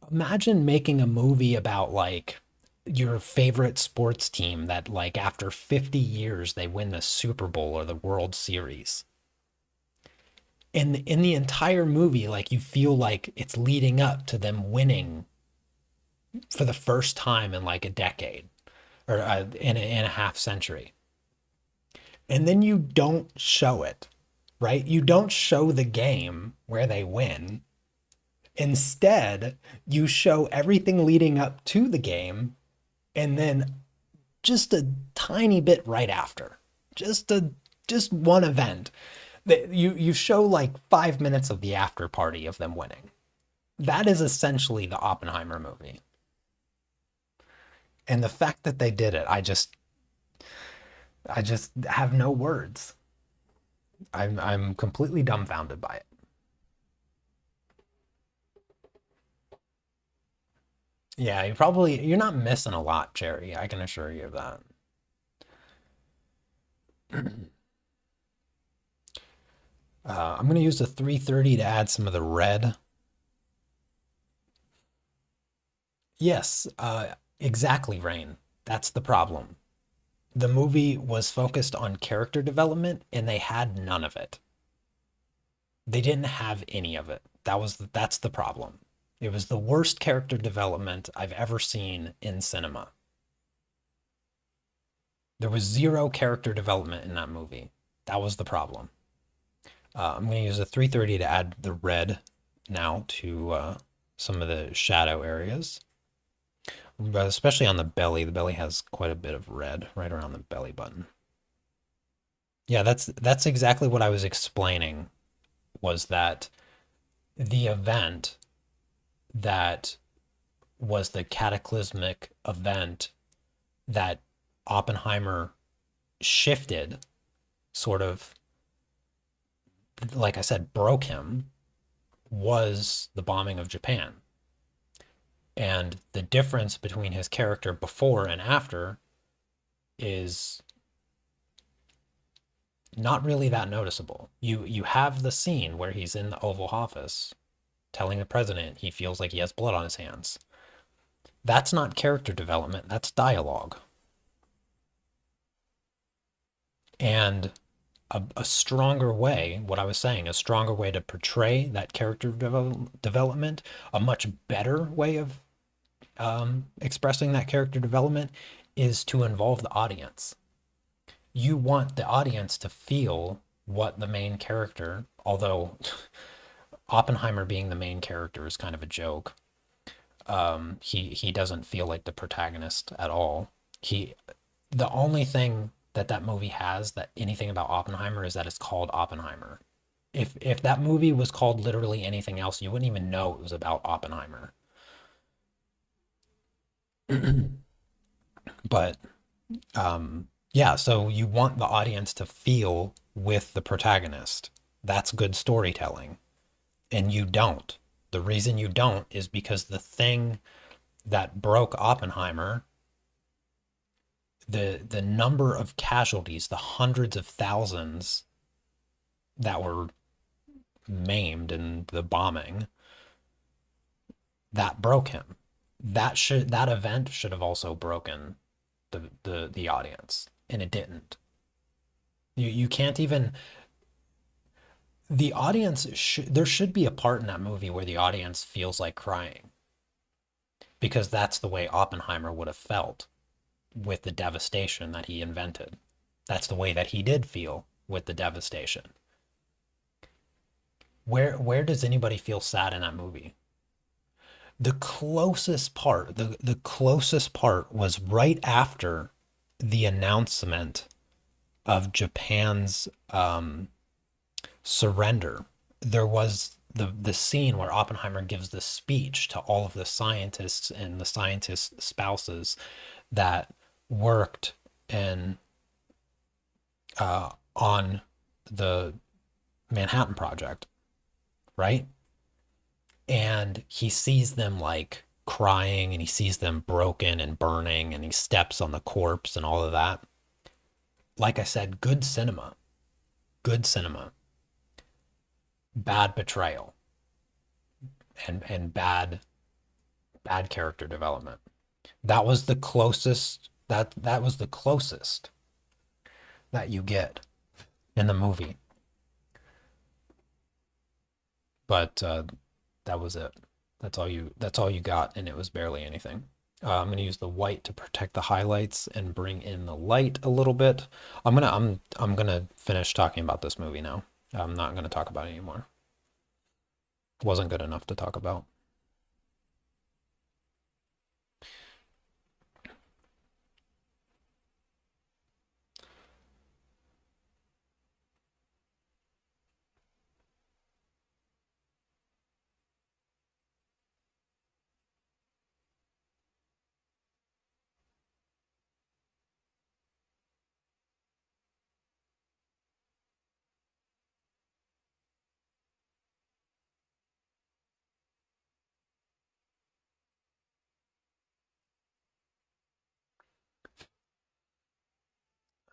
Imagine making a movie about like your favorite sports team that like after 50 years they win the Super Bowl or the World Series. And in the entire movie like you feel like it's leading up to them winning for the first time in like a decade or in a half century. And then you don't show it, right? You don't show the game where they win. Instead, you show everything leading up to the game and then just a tiny bit right after. Just one event. That you show like 5 minutes of the after party of them winning. That is essentially the Oppenheimer movie. And the fact that they did it, I just have no words. I'm completely dumbfounded by it. Yeah, you're not missing a lot, Cherry. I can assure you of that. I'm gonna use the 330 to add some of the red. Yes, exactly, Rain. That's the problem. The movie was focused on character development and they had none of it. They didn't have any of it. That's the problem. It was the worst character development I've ever seen in cinema. There was zero character development in that movie. That was the problem. I'm going to use a 330 to add the red now to some of the shadow areas, but especially on the belly. The belly has quite a bit of red right around the belly button. Yeah, that's exactly what I was explaining, was that the event that was the cataclysmic event that Oppenheimer shifted, sort of, like I said, broke him, was the bombing of Japan. And the difference between his character before and after is not really that noticeable. You have the scene where he's in the Oval Office telling the president he feels like he has blood on his hands. That's not character development, that's dialogue. And a stronger way, what I was saying, a stronger way to portray that character development, a much better way of expressing that character development is to involve the audience. You want the audience to feel what the main character, although Oppenheimer being the main character is kind of a joke, He doesn't feel like the protagonist at all. He The only thing that that movie has that anything about Oppenheimer is that it's called Oppenheimer. If that movie was called literally anything else, you wouldn't even know it was about Oppenheimer. But yeah, so you want the audience to feel with the protagonist. That's good storytelling. And you don't. The reason you don't is because the thing that broke Oppenheimer, the number of casualties, the hundreds of thousands that were maimed in the bombing, that broke him. That event should have also broken the audience, and it didn't. You can't even the audience there should be a part in that movie where the audience feels like crying because that's the way Oppenheimer would have felt with the devastation that he invented. That's the way that he did feel with the devastation. Where does anybody feel sad in that movie? The closest part was right after the announcement of Japan's surrender. There was the scene where Oppenheimer gives the speech to all of the scientists and the scientists' spouses that worked and on the Manhattan Project, right? And he sees them like crying and he sees them broken and burning and he steps on the corpse and all of that. Like I said, good cinema, bad betrayal and bad character development. That was the closest that you get in the movie. But that was it. That's all you got, and it was barely anything. I'm gonna use the white to protect the highlights and bring in the light a little bit. I'm gonna finish talking about this movie now. I'm not gonna talk about it anymore. Wasn't good enough to talk about.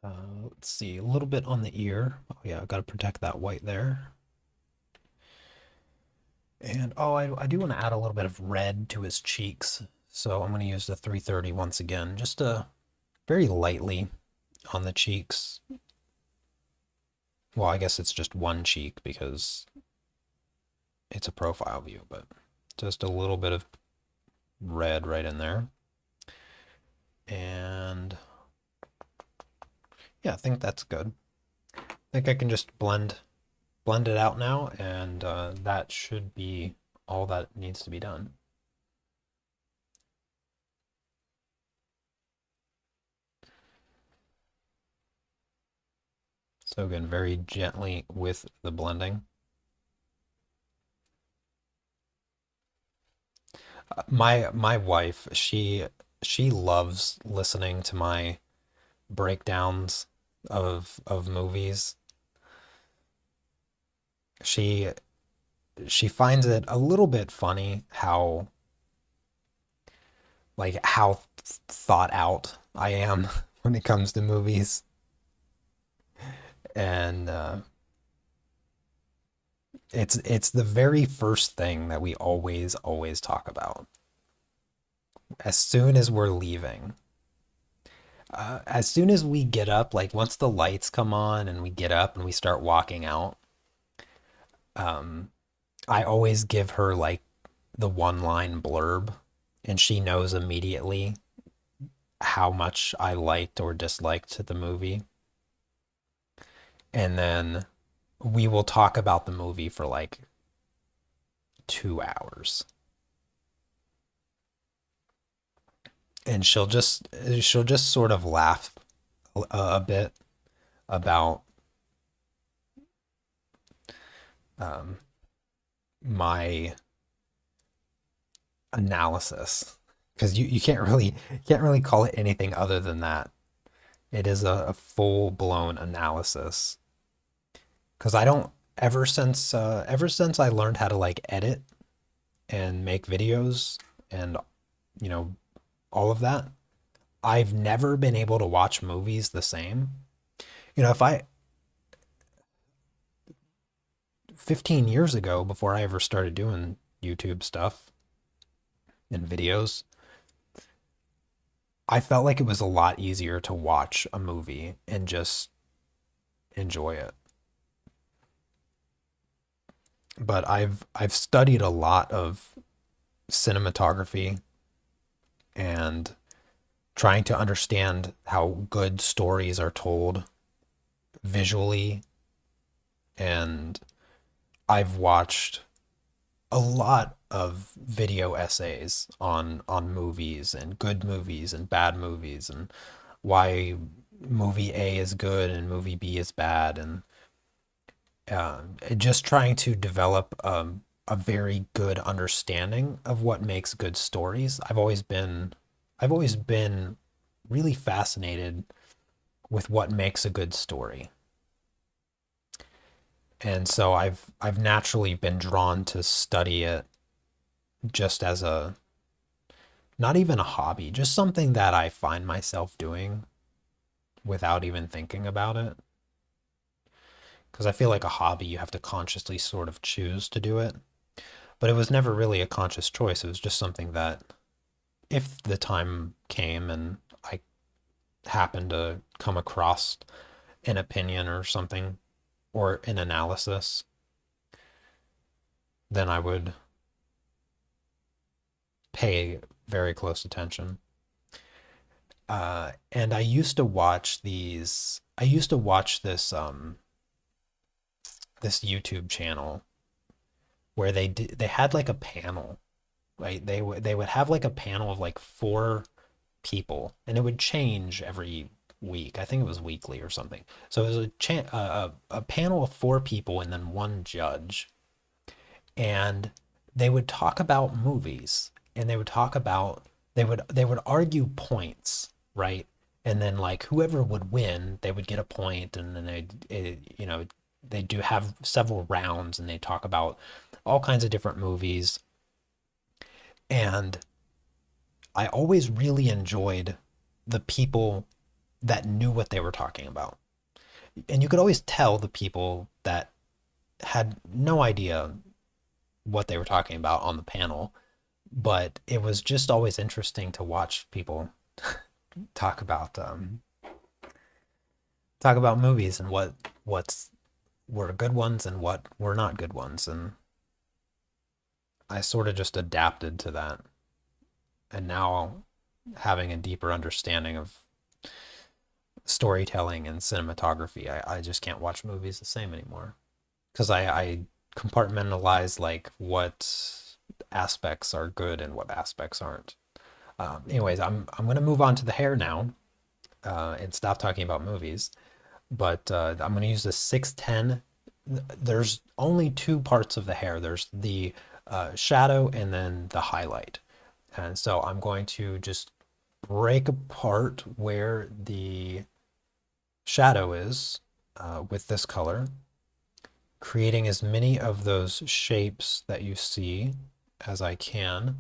Let's see, a little bit on the ear. Oh yeah, I gotta protect that white there. And oh, I do want to add a little bit of red to his cheeks. So I'm going to use the 330 once again, just very lightly on the cheeks. Well, I guess it's just one cheek because it's a profile view, but just a little bit of red right in there. And yeah, I think that's good. I think I can just blend it out now, and that should be all that needs to be done. So again, very gently with the blending. My wife, she loves listening to my breakdowns of movies. She she finds it a little bit funny how thought out I am when it comes to movies. And it's the very first thing that we always talk about as soon as we're leaving. As soon as we get up, like once the lights come on and we get up and we start walking out, um, I always give her like the one line blurb, and she knows immediately how much I liked or disliked the movie. And then we will talk about the movie for like 2 hours. and she'll just sort of laugh a bit about um, my analysis, because you can't really call it anything other than that. It is a full blown analysis. Because I don't ever since I learned how to like edit and make videos and you know all of that, I've never been able to watch movies the same. If I 15 years ago, before I ever started doing YouTube stuff and videos, I felt like it was a lot easier to watch a movie and just enjoy it. But I've studied a lot of cinematography and trying to understand how good stories are told visually, and I've watched a lot of video essays on movies and good movies and bad movies and why movie A is good and movie B is bad, and just trying to develop a very good understanding of what makes good stories. I've always been really fascinated with what makes a good story. And so I've naturally been drawn to study it just as a not even a hobby, just something that I find myself doing without even thinking about it. Because I feel like a hobby, you have to consciously sort of choose to do it. But it was never really a conscious choice. It was just something that, if the time came and I happened to come across an opinion or something or an analysis, then I would pay very close attention. And I used to watch these. I used to watch this YouTube channel where they had like a panel, right? They would have like a panel of like four people, and it would change every week. I think it was weekly or something. So it was a panel of four people and then one judge, and they would talk about movies, and they would argue points, right? And then like whoever would win, they would get a point, and then they do have several rounds, and they talk about all kinds of different movies. And I always really enjoyed the people that knew what they were talking about. And you could always tell the people that had no idea what they were talking about on the panel, but it was just always interesting to watch people talk about movies and what's were good ones and what were not good ones, and I sort of just adapted to that. And now, having a deeper understanding of storytelling and cinematography, I just can't watch movies the same anymore, because I compartmentalize like what aspects are good and what aspects aren't. Anyways, I'm gonna move on to the hair now, and stop talking about movies. But I'm gonna use the 610. There's only two parts of the hair. There's the shadow and then the highlight. And so I'm going to just break apart where the shadow is with this color, creating as many of those shapes that you see as I can.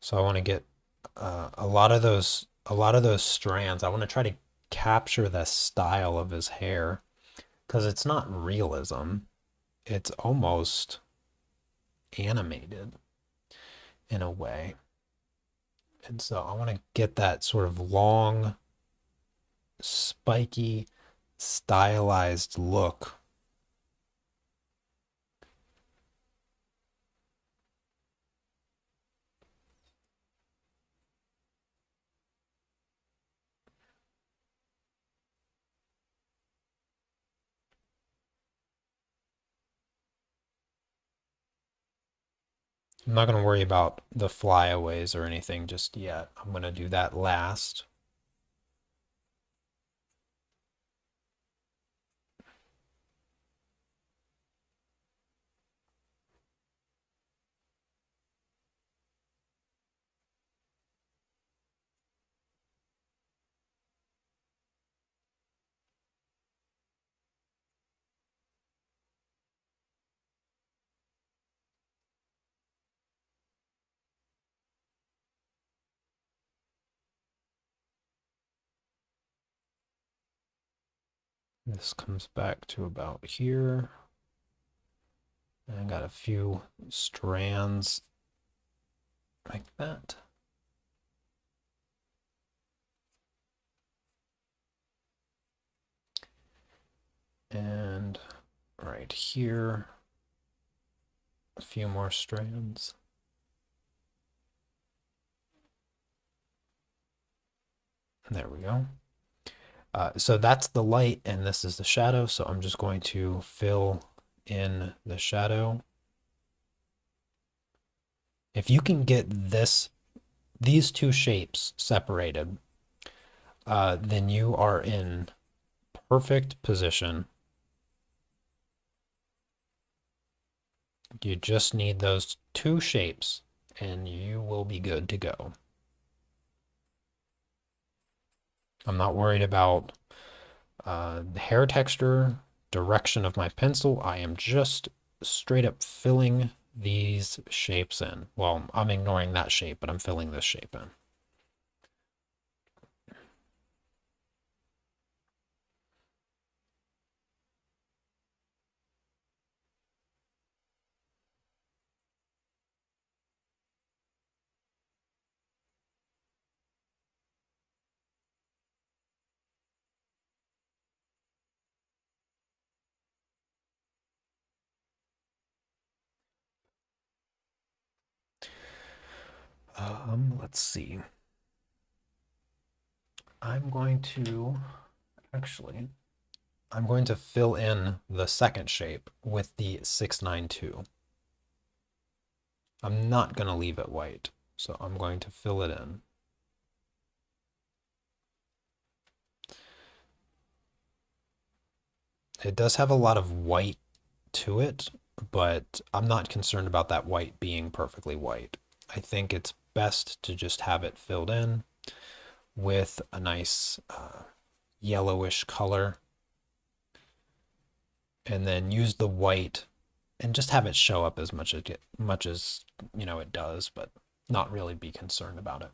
So I want to get a lot of those strands. I want to try to capture the style of his hair, because it's not realism. It's almost animated in a way. And so I want to get that sort of long, spiky, stylized look. I'm not going to worry about the flyaways or anything just yet. I'm going to do that last. This comes back to about here. And I got a few strands like that. And right here, a few more strands. There we go. So that's the light and this is the shadow. So I'm just going to fill in the shadow. If you can get these two shapes separated, then you are in perfect position. You just need those two shapes and you will be good to go. I'm not worried about hair texture, direction of my pencil. I am just straight up filling these shapes in. Well, I'm ignoring that shape, but I'm filling this shape in. Let's see. I'm going to actually, I'm going to fill in the second shape with the 692. I'm not going to leave it white, so I'm going to fill it in. It does have a lot of white to it, but I'm not concerned about that white being perfectly white. I think it's best to just have it filled in with a nice yellowish color and then use the white and just have it show up as much as it does, but not really be concerned about it.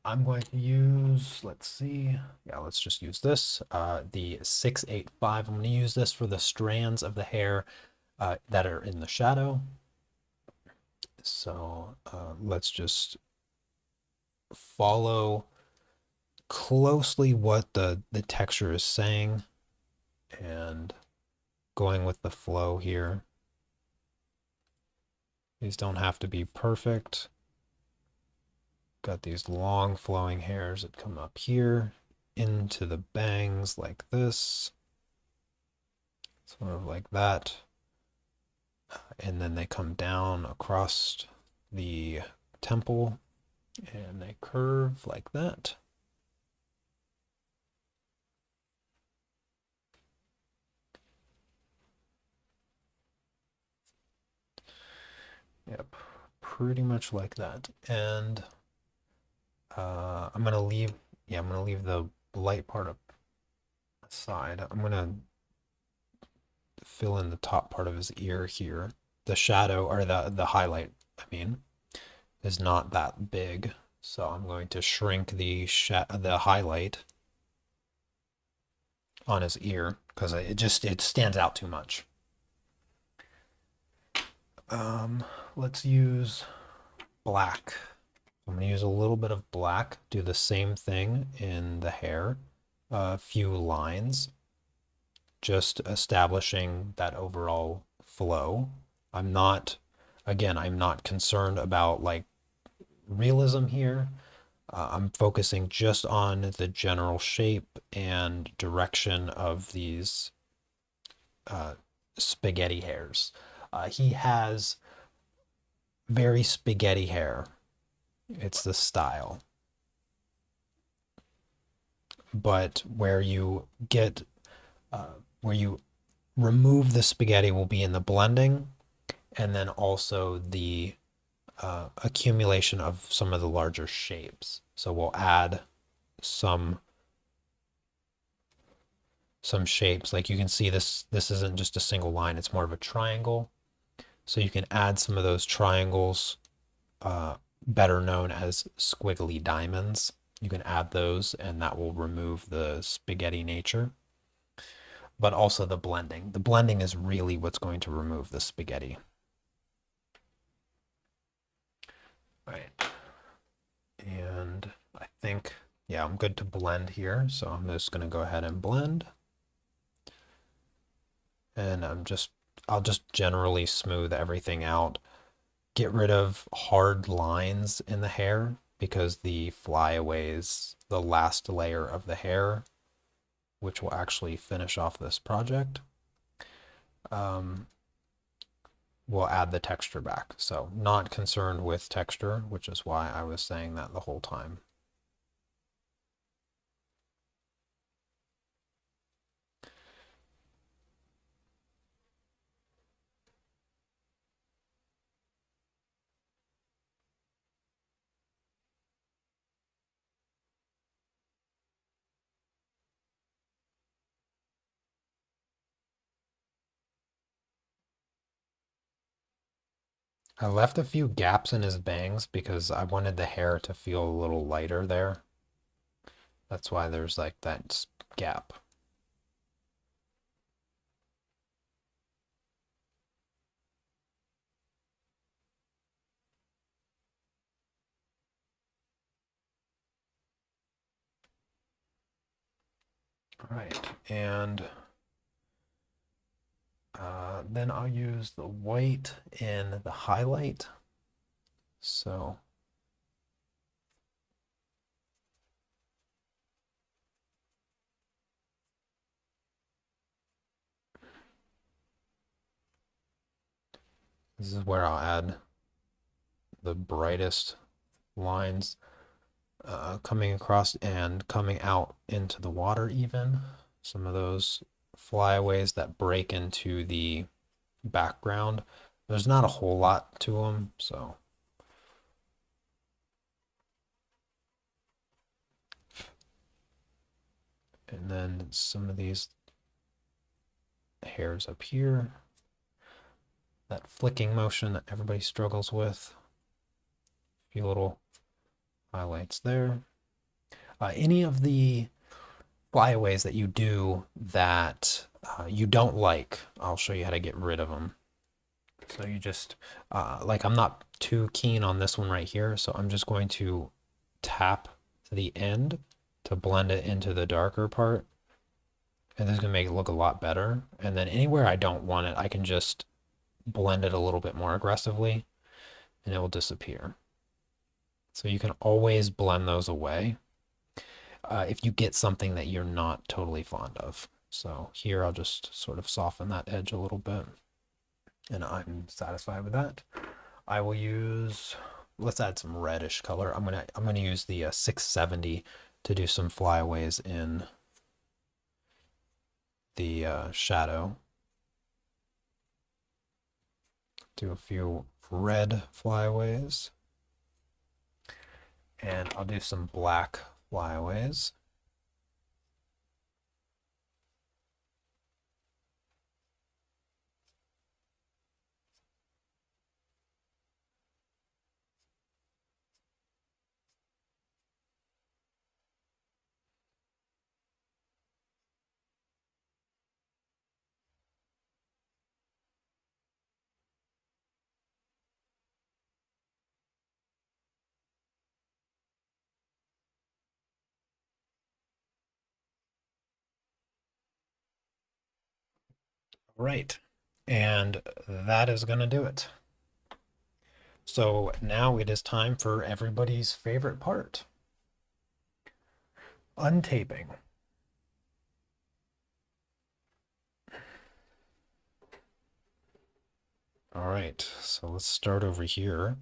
I'm going to use, let's see, yeah, let's just use this, the 685. I'm going to use this for the strands of the hair that are in the shadow. So let's just follow closely what the texture is saying and going with the flow here. These don't have to be perfect. Got these long flowing hairs that come up here into the bangs like this, sort of like that. And then they come down across the temple and they curve like that. Yep, pretty much like that. And I'm gonna leave, yeah, I'm gonna leave the light part up aside. I'm gonna fill in the top part of his ear here. The shadow, or the highlight, I mean, is not that big. So I'm going to shrink the highlight on his ear because it stands out too much. Let's use black. I'm going to use a little bit of black, do the same thing in the hair, a few lines, just establishing that overall flow. I'm not concerned about like realism here. I'm focusing just on the general shape and direction of these spaghetti hairs. He has very spaghetti hair. It's the style. But where you remove the spaghetti will be in the blending, and then also the accumulation of some of the larger shapes. So we'll add some shapes. Like you can see this isn't just a single line, it's more of a triangle. So you can add some of those triangles, better known as squiggly diamonds. You can add those and that will remove the spaghetti nature. But also the blending. The blending is really what's going to remove the spaghetti. All right. And I think, yeah, I'm good to blend here. So I'm just going to go ahead and blend. And I'll just generally smooth everything out. Get rid of hard lines in the hair because the flyaways, the last layer of the hair, which will actually finish off this project, will add the texture back. So not concerned with texture, which is why I was saying that the whole time. I left a few gaps in his bangs because I wanted the hair to feel a little lighter there. That's why there's like that gap. All right, and then I'll use the white in the highlight. So this is where I'll add the brightest lines coming across and coming out into the water even. Some of those flyaways that break into the background. There's not a whole lot to them, so. And then some of these hairs up here. That flicking motion that everybody struggles with. A few little highlights there. Any of the flyaways that you do that you don't like, I'll show you how to get rid of them. So you just, like I'm not too keen on this one right here, so I'm just going to tap the end to blend it into the darker part. And this is going to make it look a lot better. And then anywhere I don't want it, I can just blend it a little bit more aggressively and it will disappear. So you can always blend those away if you get something that you're not totally fond of. So here I'll just sort of soften that edge a little bit and I'm satisfied with that. I will use, let's add some reddish color. I'm gonna use the 670 to do some flyaways in the shadow. Do a few red flyaways. And I'll do some black flyaways. Right. And that is going to do it. So now it is time for everybody's favorite part, untaping. All right, so let's start over here.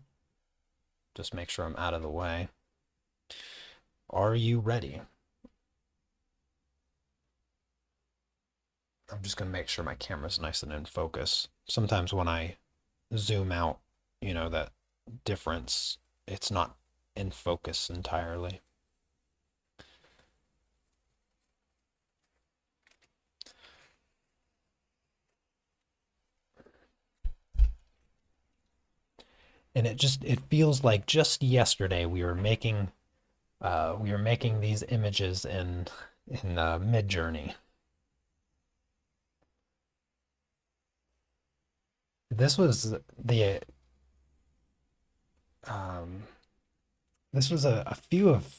Just make sure I'm out of the way. Are you ready? I'm just gonna make sure my camera's nice and in focus. Sometimes when I zoom out, that difference, it's not in focus entirely. And it feels like just yesterday we were making these images in Mid Journey. This was the um, this was a few of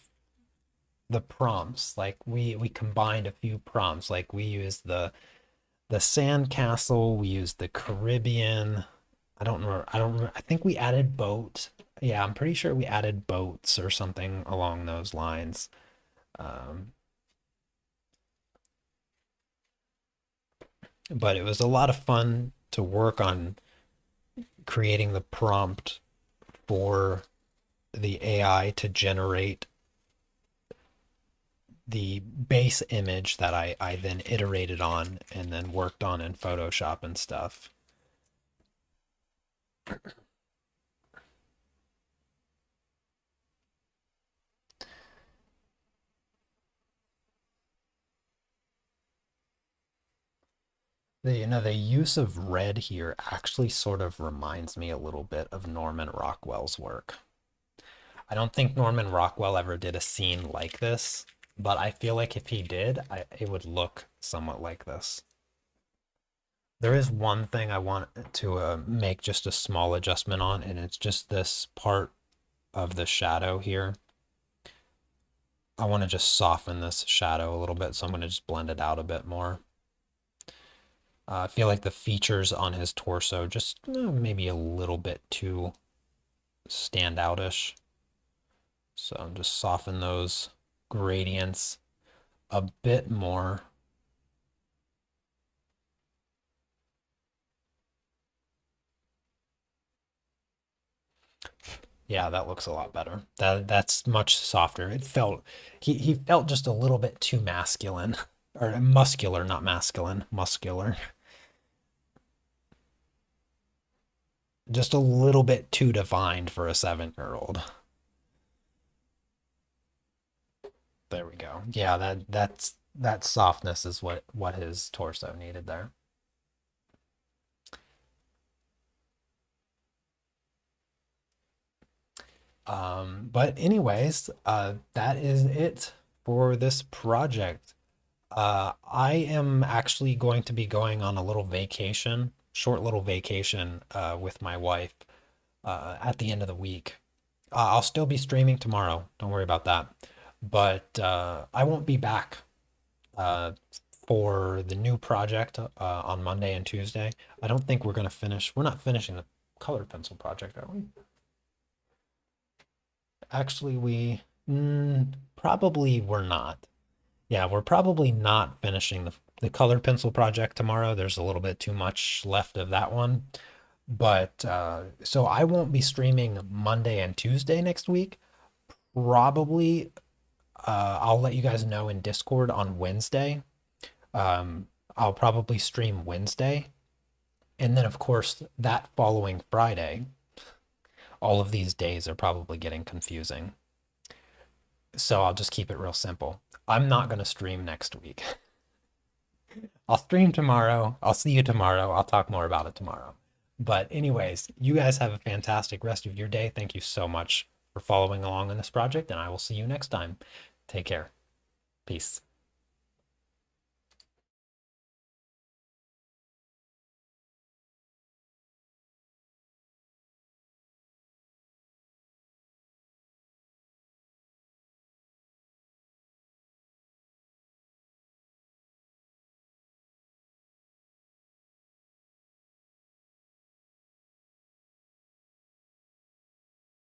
the prompts. Like we combined a few prompts. Like we used the Sandcastle, we used the Caribbean. I don't remember. I don't remember. I think we added boat. Yeah, I'm pretty sure we added boats or something along those lines. Um, but it was a lot of fun to work on creating the prompt for the AI to generate the base image that I then iterated on and then worked on in Photoshop and stuff. The use of red here actually sort of reminds me a little bit of Norman Rockwell's work. I don't think Norman Rockwell ever did a scene like this, but I feel like if he did, it would look somewhat like this. There is one thing I want to make just a small adjustment on, and it's just this part of the shadow here. I want to just soften this shadow a little bit, so I'm going to just blend it out a bit more. I feel like the features on his torso just maybe a little bit too standoutish. So just soften those gradients a bit more. Yeah, that looks a lot better. That's much softer. He felt just a little bit too masculine or muscular, not masculine, muscular. Just a little bit too defined for a 7-year-old. There we go. Yeah, that softness is what his torso needed there. But anyways, that is it for this project. I am actually going to be going on a little vacation, short little vacation, with my wife, at the end of the week. I'll still be streaming tomorrow. Don't worry about that. But I won't be back uh, for the new project on Monday and Tuesday. I don't think we're gonna finish. We're not finishing the color pencil project, are we? Actually, probably we're not. Yeah, we're probably not finishing the color pencil project tomorrow. There's a little bit too much left of that one. But so I won't be streaming Monday and Tuesday next week. Probably I'll let you guys know in Discord on Wednesday. I'll probably stream Wednesday. And then, of course, that following Friday, all of these days are probably getting confusing. So I'll just keep it real simple. I'm not going to stream next week. I'll stream tomorrow. I'll see you tomorrow. I'll talk more about it tomorrow. But, anyways, you guys have a fantastic rest of your day. Thank you so much for following along in this project, and I will see you next time. Take care. Peace.